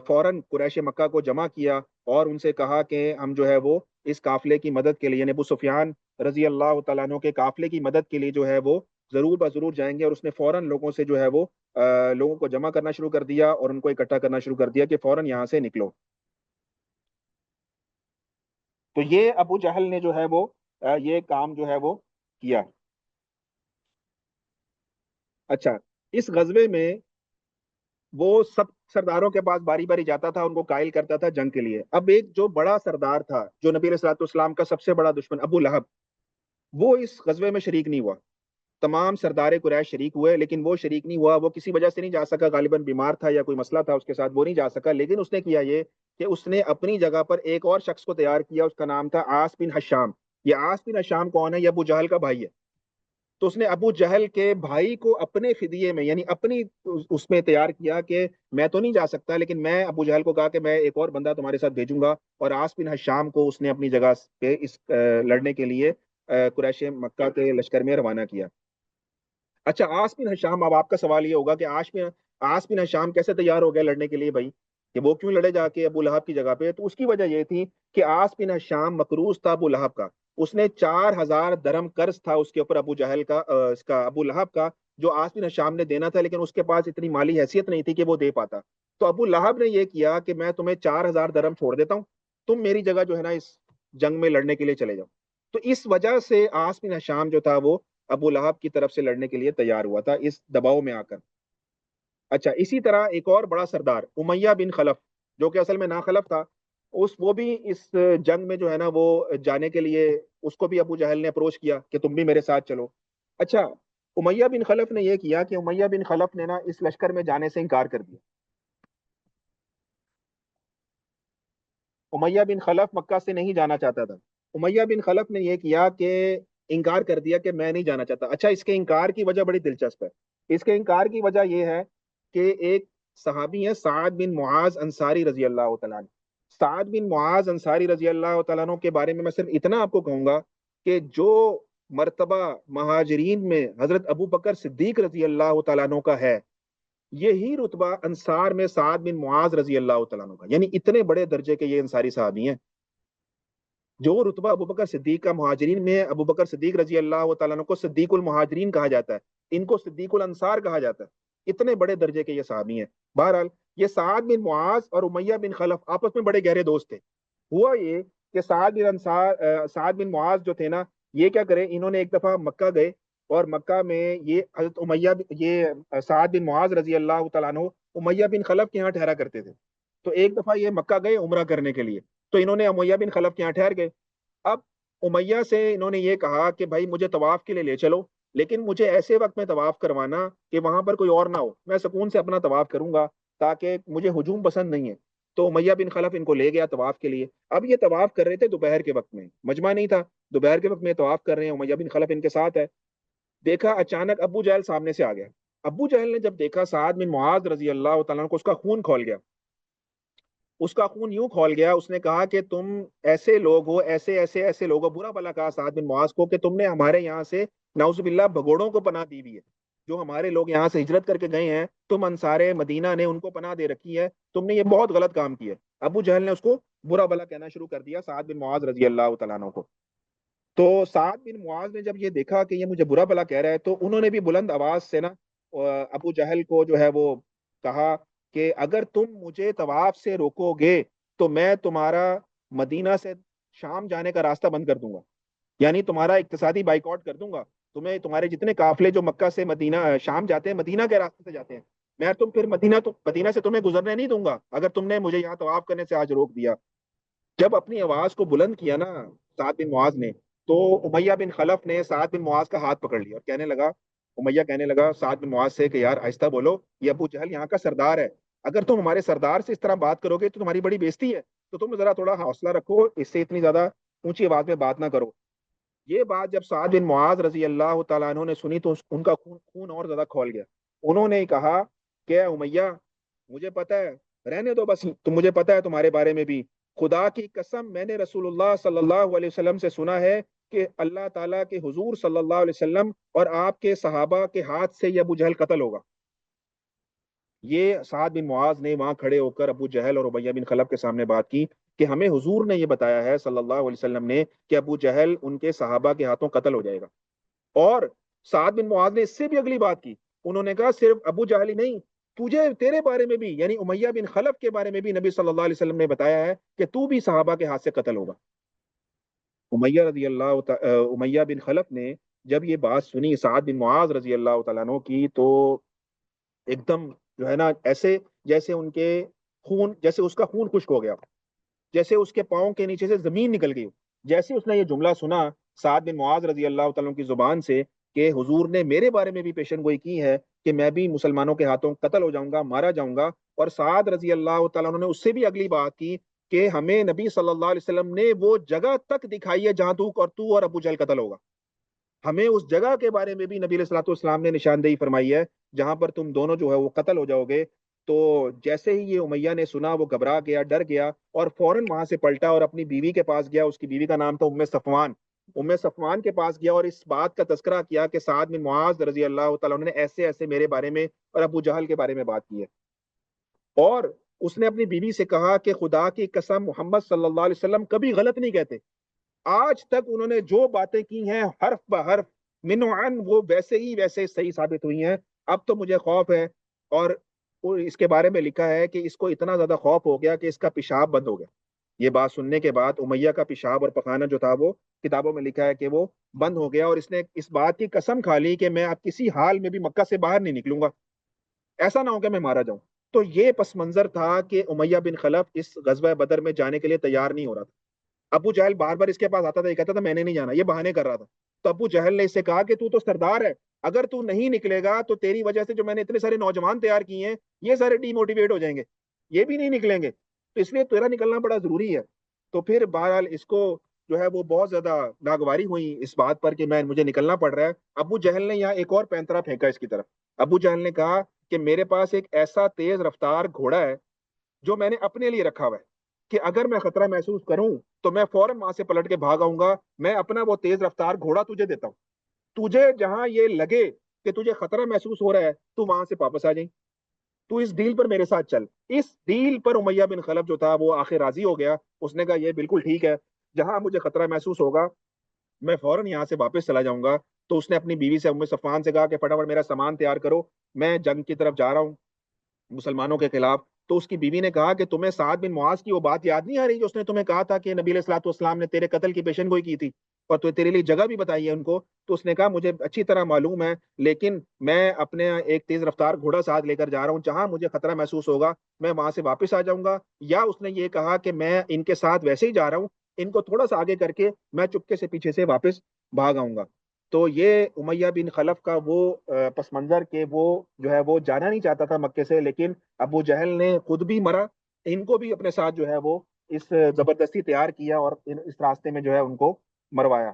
Speaker 1: فوراً قریش مکہ کو جمع کیا اور ان سے کہا کہ ہم جو ہے وہ اس قافلے کی مدد کے لیے, یعنی ابو سفیان رضی اللہ تعالیٰ عنہ کے قافلے کی مدد کے لیے جو ہے وہ ضرور بضرور جائیں گے. اور اس نے فوراً لوگوں سے جو ہے وہ لوگوں کو جمع کرنا شروع کر دیا اور ان کو اکٹھا کرنا شروع کر دیا کہ فوراً یہاں سے نکلو. تو یہ ابو جہل نے جو ہے وہ یہ کام جو ہے وہ کیا. اچھا, اس غزوے میں وہ سب سرداروں کے پاس باری باری جاتا تھا, ان کو قائل کرتا تھا جنگ کے لیے. اب ایک جو بڑا سردار تھا, جو نبی علیہ الصلوۃ والسلام کا سب سے بڑا دشمن, ابو لہب, وہ اس غزوے میں شریک نہیں ہوا. تمام سردار قریش شریک ہوئے لیکن وہ شریک نہیں ہوا. وہ کسی وجہ سے نہیں جا سکا, غالباً بیمار تھا یا کوئی مسئلہ تھا اس کے ساتھ, وہ نہیں جا سکا. لیکن اس نے کیا یہ کہ اس نے اپنی جگہ پر ایک اور شخص کو تیار کیا, اس کا نام تھا عاص بن حشام. یہ عاص بن حشام کون ہے؟ یہ ابو جہل کا بھائی ہے. تو اس نے ابو جہل کے بھائی کو اپنے فدیے میں یعنی اپنی اس میں تیار کیا کہ میں تو نہیں جا سکتا، لیکن میں ابو جہل کو کہا کہ میں ایک اور بندہ تمہارے ساتھ بھیجوں گا، اور عاص بن حشام کو اس نے اپنی جگہ پہ اس لڑنے کے لیے قریش مکہ کے لشکر میں روانہ کیا۔ اچھا عاص بن حشام، اب آپ کا سوال یہ ہوگا کہ عاص بن حشام کیسے تیار ہو گیا لڑنے کے لیے بھائی، کہ وہ کیوں لڑے جا کے ابو لہب کی جگہ پہ؟ تو اس کی وجہ یہ تھی کہ عاص بن حشام مقروض تھا ابو لہب کا، اس نے 4,000 درہم قرض تھا اس کے اوپر ابو جہل کا، اس کا ابو لہب کا، جو عاص بن حشام نے دینا تھا، لیکن اس کے پاس اتنی مالی حیثیت نہیں تھی کہ وہ دے پاتا۔ تو ابو لہب نے یہ کیا کہ میں تمہیں 4,000 درہم چھوڑ دیتا ہوں، تم میری جگہ جو ہے نا اس جنگ میں لڑنے کے لیے چلے جاؤ۔ تو اس وجہ سے عاص بن حشام جو تھا وہ ابو لہب کی طرف سے لڑنے کے لیے تیار ہوا تھا اس دباؤ میں آ کر۔ اچھا اسی طرح ایک اور بڑا سردار امیہ بن خلف، جو کہ اصل میں ناخلف تھا، وہ بھی اس جنگ میں جو ہے نا وہ جانے کے لیے اس کو بھی ابو جہل نے اپروچ کیا کہ تم بھی میرے ساتھ چلو۔ اچھا امیہ بن خلف نے یہ کیا کہ امیہ بن خلف نے نا اس لشکر میں جانے سے انکار کر دیا۔ امیہ بن خلف مکہ سے نہیں جانا چاہتا تھا، امیہ بن خلف نے یہ کیا کہ انکار کر دیا کہ میں نہیں جانا چاہتا۔ اچھا اس کے انکار کی وجہ بڑی دلچسپ ہے، اس کے انکار کی وجہ یہ ہے کہ ایک صحابی ہے سعد بن معاذ انصاری رضی اللہ تعالیٰ عنہ۔ سعد بن معاذ انصاری رضی اللہ تعالیٰ عنہ کے بارے میں صرف اتنا آپ کو کہوں گا کہ جو مرتبہ مہاجرین میں حضرت ابو بکر صدیق رضی اللہ تعالیٰ عنہ کا ہے، یہی رتبہ انصار میں سعد بن معاذ رضی اللہ تعالیٰ عنہ کا، یعنی اتنے بڑے درجے کے یہ انصاری صحابی ہیں۔ جو رتبہ ابو بکر صدیق کا مہاجرین میں ہے، ابو بکر صدیق رضی اللہ تعالیٰ عنہ کو صدیق المہاجرین کہا جاتا ہے، ان کو صدیق الانصار کہا جاتا ہے، اتنے بڑے درجے کے یہ صحابی ہیں۔ بہرحال یہ سعد بن معاذ اور امیہ بن خلف آپس میں بڑے گہرے دوست تھے۔ ہوا یہ کہ سعد بن معاذ جو تھے نا، یہ کیا کرے، انہوں نے ایک دفعہ مکہ گئے، اور مکہ میں یہ حضرت یہ سعد بن معاذ رضی اللہ تعالیٰ عنہ امیہ بن خلف کے یہاں ٹھہرا کرتے تھے۔ تو ایک دفعہ یہ مکہ گئے عمرہ کرنے کے لیے، تو انہوں نے امیہ بن خلف کے یہاں ٹھہر گئے۔ اب امیہ سے انہوں نے یہ کہا کہ بھائی مجھے طواف کے لیے لے چلو، لیکن مجھے ایسے وقت میں طواف کروانا کہ وہاں پر کوئی اور نہ ہو، میں سکون سے اپنا طواف کروں گا، تاکہ مجھے ہجوم پسند نہیں ہے۔ تو امیہ بن خلف ان کو لے گیا طواف کے لیے۔ اب یہ طواف کر رہے تھے دوپہر کے وقت میں، مجمع نہیں تھا، دوپہر کے وقت میں طواف کر رہے ہیں، امیہ بن خلف ان کے ساتھ ہے۔ دیکھا اچانک ابو جہل سامنے سے آ گیا۔ ابو جہل نے جب دیکھا سعد بن معاذ رضی اللہ تعالیٰ عنہ کو، اس کا خون کھول گیا، اس کا خون یوں کھول گیا، اس نے کہا کہ تم ایسے لوگ ہو، ایسے ایسے ایسے لوگ ہو، برا بلا کہا سعد بن معاذ کو کہ تم نے ہمارے یہاں سے نعوذ باللہ بھگوڑوں کو پناہ دی ہوئی ہے، جو ہمارے لوگ یہاں سے ہجرت کر کے گئے ہیں، تم انصار مدینہ نے ان کو پناہ دے رکھی ہے، تم نے یہ بہت غلط کام کیا ہے۔ ابو جہل نے اس کو برا بلا کہنا شروع کر دیا سعد بن معاذ رضی اللہ تعالیٰ عنہ کو۔ تو سعد بن معاذ نے جب یہ دیکھا کہ یہ مجھے برا بلا کہہ رہا ہے، تو انہوں نے بھی بلند آواز سے نا ابو جہل کو جو ہے وہ کہا کہ اگر تم مجھے طواف سے روکو گے تو میں تمہارا مدینہ سے شام جانے کا راستہ بند کر دوں گا، یعنی تمہارا اقتصادی بائیکاٹ کر دوں گا، تمہیں تمہارے جتنے قافلے جو مکہ سے مدینہ شام جاتے ہیں، مدینہ کے راستے سے جاتے ہیں، میں تم پھر مدینہ سے تمہیں گزرنے نہیں دوں گا اگر تم نے مجھے یہاں طواف کرنے سے آج روک دیا۔ جب اپنی آواز کو بلند کیا نا سعد بن معاذ نے، تو امیہ بن خلف نے سعد بن معاذ کا ہاتھ پکڑ لیا اور کہنے لگا، امیہ کہنے لگا سعد بن معاذ سے کہ یار آہستہ بولو، یہ ابو جہل یہاں کا سردار ہے، اگر تم ہمارے سردار سے اس طرح بات کرو گے تو تمہاری بڑی بےزتی ہے، تو تم ذرا تھوڑا حوصلہ رکھو، اس سے اتنی زیادہ اونچی آواز میں بات نہ کرو۔ یہ بات جب سعد بن معاذ رضی اللہ تعالیٰ عنہ نے سنی تو ان کا خون اور زیادہ کھول گیا۔ انہوں نے کہا کہ امیہ مجھے پتا ہے، رہنے دو بس، تم مجھے پتا ہے تمہارے بارے میں بھی، خدا کی قسم میں نے رسول اللہ صلی اللہ علیہ وسلم سے سنا ہے کہ اللہ تعالیٰ کے حضور صلی اللہ علیہ وسلم اور آپ کے صحابہ کے ہاتھ سے یہ ابو جہل قتل ہوگا۔ یہ سعد بن معاذ نے وہاں کھڑے ہو کر ابو جہل اور امیہ بن خلف کے سامنے بات کی کہ ہمیں حضور نے یہ بتایا ہے صلی اللہ علیہ وسلم نے کہ ابو جہل ان کے صحابہ کے ہاتھوں قتل ہو جائے گا۔ اور سعد بن معاذ نے اس سے بھی اگلی بات کی، انہوں نے کہا صرف ابو جہل ہی نہیں، تجھے تیرے بارے میں بھی یعنی امیہ بن خلف کے بارے میں بھی نبی صلی اللہ علیہ وسلم نے بتایا ہے کہ تو بھی صحابہ کے ہاتھ سے قتل ہوگا۔ امیہ بن خلف نے جب یہ بات سنی سعد بن معاذ رضی اللہ تعالیٰ عنہ کی، تو ایک دم جو ہے نا ایسے جیسے ان کے خون، جیسے اس کا خون خشک ہو گیا، جیسے اس کے پاؤں کے نیچے سے زمین نکل گئی۔ جیسے اس نے یہ جملہ سنا سعد بن معاذ رضی اللہ تعالیٰ عنہ کی زبان سے کہ حضور نے میرے بارے میں بھی پیشن گوئی کی ہے کہ میں بھی مسلمانوں کے ہاتھوں قتل ہو جاؤں گا، مارا جاؤں گا، اور سعد رضی اللہ تعالیٰ عنہ نے اس سے بھی اگلی بات کی کہ ہمیں نبی صلی اللہ علیہ وسلم نے وہ جگہ تک دکھائی ہے جہاں تو اور ابو جہل قتل ہوگا، ہمیں اس جگہ کے بارے میں بھی نبی علیہ الصلوۃ والسلام نے نشاندہی فرمائی ہے جہاں پر تم دونوں جو ہے وہ قتل ہو جاؤ گے۔ تو جیسے ہی یہ امیہ نے سنا وہ گھبرا گیا، ڈر گیا، اور فوراً وہاں سے پلٹا اور اپنی بیوی کے پاس گیا۔ اس کی بیوی کا نام تھا صفوان۔ صفوان کے پاس گیا اور اس بات کا تذکرہ کیا کہ سعد بن معاذ رضی اللہ تعالیٰ عنہ نے ایسے ایسے میرے بارے میں اور ابو جہل کے بارے میں بات کی ہے۔ اور اس نے اپنی بیوی سے کہا کہ خدا کی قسم محمد صلی اللہ علیہ وسلم کبھی غلط نہیں کہتے، آج تک انہوں نے جو باتیں کی ہیں حرف بحرف منعن وہ ویسے ہی ویسے صحیح ثابت ہوئی ہیں۔ اب تو مجھے خوف ہے۔ اور اس کے بارے میں لکھا ہے کہ اس کو اتنا زیادہ خوف ہو گیا کہ اس کا پیشاب بند ہو گیا۔ یہ بات سننے کے بعد امیہ کا پیشاب اور پخانہ جو تھا وہ کتابوں میں لکھا ہے کہ وہ بند ہو گیا، اور اس نے اس بات کی قسم کھا لی کہ میں اب کسی حال میں بھی مکہ سے باہر نہیں نکلوں گا، ایسا نہ ہو کہ میں مارا جاؤں۔ تو یہ پس منظر تھا کہ امیہ بن خلف اس غزوہ بدر میں جانے کے لیے تیار نہیں ہو رہا تھا۔ ابو جہل بار بار اس کے پاس آتا تھا، یہ کہتا تھا میں نے نہیں جانا، یہ بہانے کر رہا تھا۔ تو ابو جہل نے اس سے کہا کہ تو سردار ہے، اگر تو نہیں نکلے گا تو تیری وجہ سے جو میں نے اتنے سارے نوجوان تیار کیے ہیں یہ سارے ڈی موٹیویٹ ہو جائیں گے، یہ بھی نہیں نکلیں گے، تو اس لیے تیرا نکلنا بڑا ضروری ہے۔ تو پھر بہرحال اس کو جو ہے وہ بہت زیادہ ناگواری ہوئی اس بات پر کہ مجھے نکلنا پڑ رہا ہے۔ ابو جہل نے یہاں ایک اور پینترا پھینکا اس کی طرف۔ ابو جہل نے کہا کہ میرے پاس ایک ایسا تیز رفتار گھوڑا ہے جو میں نے اپنے لیے رکھا ہوا ہے کہ اگر میں خطرہ محسوس کروں تو میں فوراً وہاں سے پلٹ کے بھاگ آؤں گا، میں اپنا وہ تیز رفتار گھوڑا تجھے دیتا ہوں، تجھے جہاں یہ لگے کہ تجھے خطرہ محسوس ہو رہا ہے تو وہاں سے واپس آ جائیں، تو اس ڈیل پر میرے ساتھ چل۔ اس ڈیل پر امیہ بن خلف جو تھا وہ آخر راضی ہو گیا، اس نے کہا یہ بالکل ٹھیک ہے، جہاں مجھے خطرہ محسوس ہوگا میں فوراً یہاں سے واپس چلا جاؤں گا۔ تو اس نے اپنی بیوی سے صفوان سے کہا کہ فٹافٹ میرا سامان تیار کرو، میں جنگ کی طرف جا رہا ہوں مسلمانوں کے خلاف۔ تو اس کی بیوی نے کہا کہ تمہیں سعد بن معاذ کی وہ بات یاد نہیں آ رہی جو اس نے تمہیں کہا تھا کہ نبی علیہ الصلوۃ والسلام نے تیرے قتل کی پیشن گوئی کی تھی اور تو تیرے لیے جگہ بھی بتائی ہے ان کو؟ تو اس نے کہا مجھے اچھی طرح معلوم ہے، لیکن میں اپنے ایک تیز رفتار گھوڑا ساتھ لے کر جا رہا ہوں، جہاں مجھے خطرہ محسوس ہوگا میں وہاں سے واپس آ جاؤں گا۔ یا اس نے یہ کہا کہ میں ان کے ساتھ ویسے ہی جا رہا ہوں، ان کو تھوڑا سا آگے کر کے میں چپکے سے پیچھے سے واپس بھاگ آؤں گا۔ تو یہ امیہ بن خلف کا وہ پس منظر کہ وہ جو ہے وہ جانا نہیں چاہتا تھا مکے سے، لیکن ابو جہل نے خود بھی مرا، ان کو بھی اپنے ساتھ جو ہے وہ اس زبردستی تیار کیا اور اس راستے میں جو ہے ان کو مروایا۔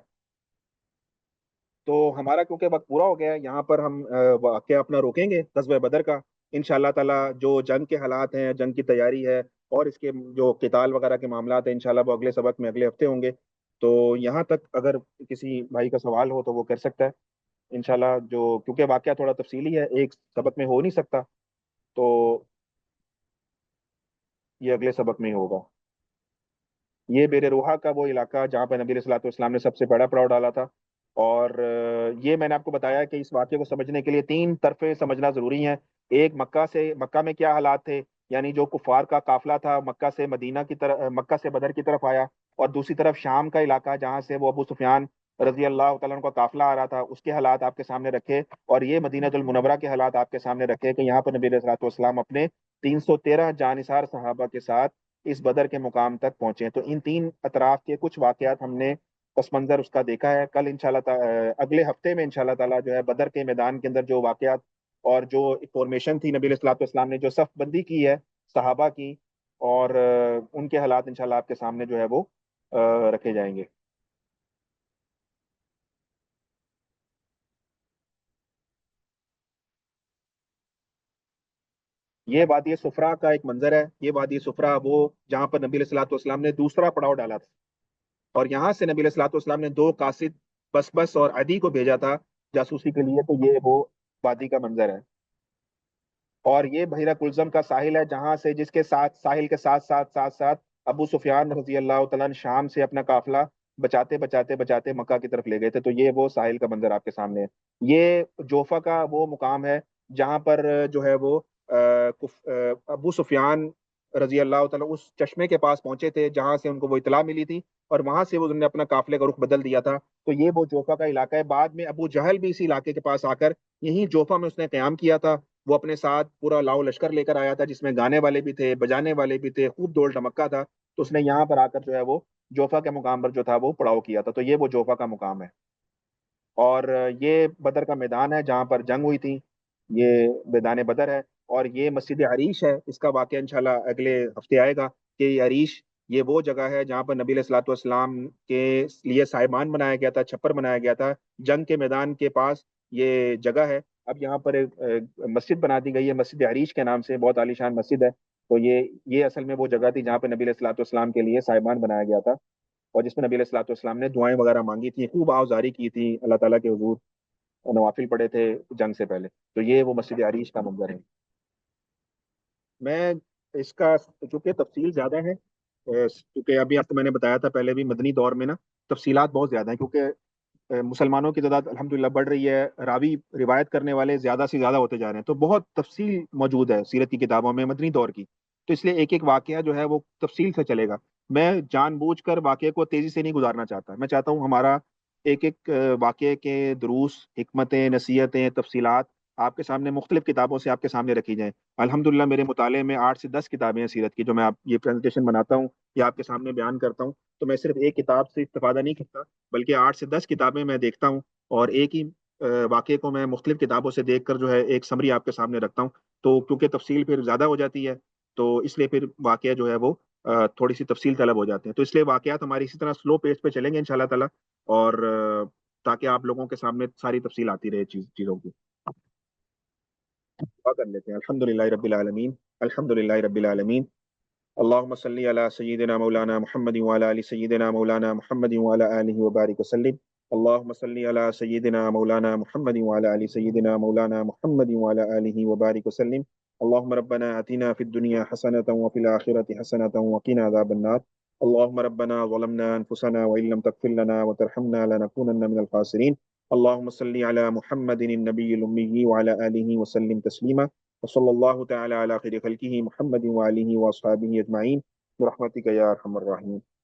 Speaker 1: تو ہمارا کیونکہ وقت پورا ہو گیا ہے، یہاں پر ہم واقعہ اپنا روکیں گے غزوہ بدر کا۔ انشاءاللہ تعالی جو جنگ کے حالات ہیں، جنگ کی تیاری ہے اور اس کے جو قتال وغیرہ کے معاملات ہیں انشاءاللہ وہ اگلے سبق میں اگلے ہفتے ہوں گے۔ تو یہاں تک اگر کسی بھائی کا سوال ہو تو وہ کر سکتا ہے انشاءاللہ، جو کیونکہ واقعہ تھوڑا تفصیلی ہے ایک سبق میں ہو نہیں سکتا، تو یہ اگلے سبق میں ہی ہوگا۔ یہ بیر روحا کا وہ علاقہ جہاں پہ نبی علیہ الصلوۃ والسلام نے سب سے بڑا پڑاؤ ڈالا تھا۔ اور یہ میں نے آپ کو بتایا کہ اس واقعے کو سمجھنے کے لیے تین طرفیں سمجھنا ضروری ہیں۔ ایک مکہ میں کیا حالات تھے، یعنی جو کفار کا قافلہ تھا مکہ سے مدینہ کی طرف، مکہ سے بدر کی طرف آیا، اور دوسری طرف شام کا علاقہ جہاں سے وہ ابو سفیان رضی اللہ تعالیٰ عنہ کا قافلہ آ رہا تھا، اس کے حالات آپ کے سامنے رکھے، اور یہ مدینہ المنورہ کے حالات آپ کے سامنے رکھے کہ یہاں پر نبی علیہ الصلوۃ والسلام اپنے 313 جانثار صحابہ کے ساتھ اس بدر کے مقام تک پہنچے۔ تو ان تین اطراف کے کچھ واقعات ہم نے پس منظر اس کا دیکھا ہے۔ کل انشاءاللہ اگلے ہفتے میں انشاءاللہ تعالیٰ جو ہے بدر کے میدان کے اندر جو واقعات اور جو فارمیشن تھی نبی علیہ الصلوۃ والسلام نے جو صف بندی کی ہے صحابہ کی، اور ان کے حالات انشاءاللہ آپ کے سامنے جو ہے وہ رکھے جائیں گے۔ یہ وادی صفرا کا ایک منظر ہے، یہ وادی صفرا وہ جہاں پر نبی علیہ الصلوۃ والسلام نے دوسرا پڑاؤ ڈالا تھا، اور یہاں سے نبی علیہ الصلوۃ والسلام نے دو قاصد بس اور عدی کو بھیجا تھا جاسوسی کے لیے، تو یہ وہ وادی کا منظر ہے۔ اور یہ بحیرہ کلزم کا ساحل ہے جہاں سے جس کے ساتھ ساحل کے ساتھ ابو سفیان رضی اللہ تعالیٰ عنہ شام سے اپنا قافلہ بچاتے مکہ کی طرف لے گئے تھے، تو یہ وہ ساحل کا منظر آپ کے سامنے ہے۔ یہ جوفا کا وہ مقام ہے جہاں پر جو ہے وہ ابو سفیان رضی اللہ تعالیٰ اس چشمے کے پاس پہنچے تھے جہاں سے ان کو وہ اطلاع ملی تھی، اور وہاں سے وہ انہوں نے اپنا قافلے کا رخ بدل دیا تھا۔ تو یہ وہ جوفا کا علاقہ ہے۔ بعد میں ابو جہل بھی اسی علاقے کے پاس آ کر یہیں جوفا میں اس نے قیام کیا تھا، وہ اپنے ساتھ پورا لاؤ لشکر لے کر آیا تھا جس میں گانے والے بھی تھے، بجانے والے بھی تھے، خوب ڈول ڈمکا تھا، تو اس نے یہاں پر آ کر جو ہے وہ جوفا کے مقام پر جو تھا وہ پڑاؤ کیا تھا، تو یہ وہ جوفا کا مقام ہے۔ اور یہ بدر کا میدان ہے جہاں پر جنگ ہوئی تھی، یہ میدان بدر ہے۔ اور یہ مسجد عریش ہے، اس کا واقعہ انشاءاللہ اگلے ہفتے آئے گا کہ یہ عریش یہ وہ جگہ ہے جہاں پر نبی علیہ الصلوۃ والسلام کے لیے سائبان بنایا گیا تھا، چھپر بنایا گیا تھا، جنگ کے میدان کے پاس یہ جگہ ہے۔ اب یہاں پر ایک مسجد بنا دی گئی ہے، مسجد عریش کے نام سے، بہت عالی شان مسجد ہے۔ تو یہ اصل میں وہ جگہ تھی جہاں پہ نبی علیہ الصلوۃ والسلام کے لیے سائبان بنایا گیا تھا، اور جس میں نبی علیہ الصلوۃ والسلام نے دعائیں وغیرہ مانگی تھیں، خوب آوازاری کی تھی اللہ تعالیٰ کے حضور، نوافل پڑھے تھے جنگ سے پہلے۔ تو یہ وہ مسجد عریش کا منظر ہے۔ میں اس کا چونکہ تفصیل زیادہ ہے، کیونکہ ابھی آپ کو میں نے بتایا تھا پہلے بھی، مدنی دور میں نا تفصیلات بہت زیادہ ہیں، کیونکہ مسلمانوں کی تعداد الحمدللہ بڑھ رہی ہے، راوی روایت کرنے والے زیادہ سے زیادہ ہوتے جا رہے ہیں، تو بہت تفصیل موجود ہے سیرت کی کتابوں میں مدنی دور کی۔ تو اس لیے ایک ایک واقعہ جو ہے وہ تفصیل سے چلے گا۔ میں جان بوجھ کر واقعے کو تیزی سے نہیں گزارنا چاہتا، میں چاہتا ہوں ہمارا ایک ایک واقعے کے دروس، حکمتیں، نصیحتیں، تفصیلات آپ کے سامنے مختلف کتابوں سے آپ کے سامنے رکھی جائیں۔ الحمدللہ میرے مطالعے میں 8 سے 10 کتابیں ہیں سیرت کی، جو میں آپ یہ پریزنٹیشن بناتا ہوں یا آپ کے سامنے بیان کرتا ہوں، تو میں صرف ایک کتاب سے استفادہ نہیں کرتا، بلکہ 8 سے 10 کتابیں میں دیکھتا ہوں، اور ایک ہی واقعے کو میں مختلف کتابوں سے دیکھ کر جو ہے ایک سمری آپ کے سامنے رکھتا ہوں۔ تو کیونکہ تفصیل پھر زیادہ ہو جاتی ہے، تو اس لیے پھر واقعہ جو ہے وہ تھوڑی سی تفصیل طلب ہو جاتے ہیں، تو اس لیے واقعات ہماری اسی طرح سلو پیس پہ چلیں گے انشاءاللہ تعالی، اور تاکہ آپ لوگوں کے سامنے ساری تفصیل آتی رہے چیزوں کی۔ دعا کر لیتے ہیں۔ الحمد للہ رب العالمین، الحمد للہ رب العالمین، اللهم صل على سيدنا مولانا محمد وعلى ال سيدنا مولانا محمد وعلى اله وبارك وسلم، اللهم صل على سيدنا مولانا محمد وعلى ال سيدنا مولانا محمد وعلى اله وبارك وسلم، اللهم ربنا آتنا في الدنيا حسنة وفي الآخرة حسنة وقنا عذاب النار، اللهم ربنا ظلمنا أنفسنا وإن لم تغفر لنا وترحمنا لنكونن من الخاسرين، اللهم صل على محمد النبي الأمي وعلى آله وسلم تسليما، وصلى الله تعالى على خير خلقه محمد وآله وأصحابه أجمعين برحمتك يا أرحم الراحمين۔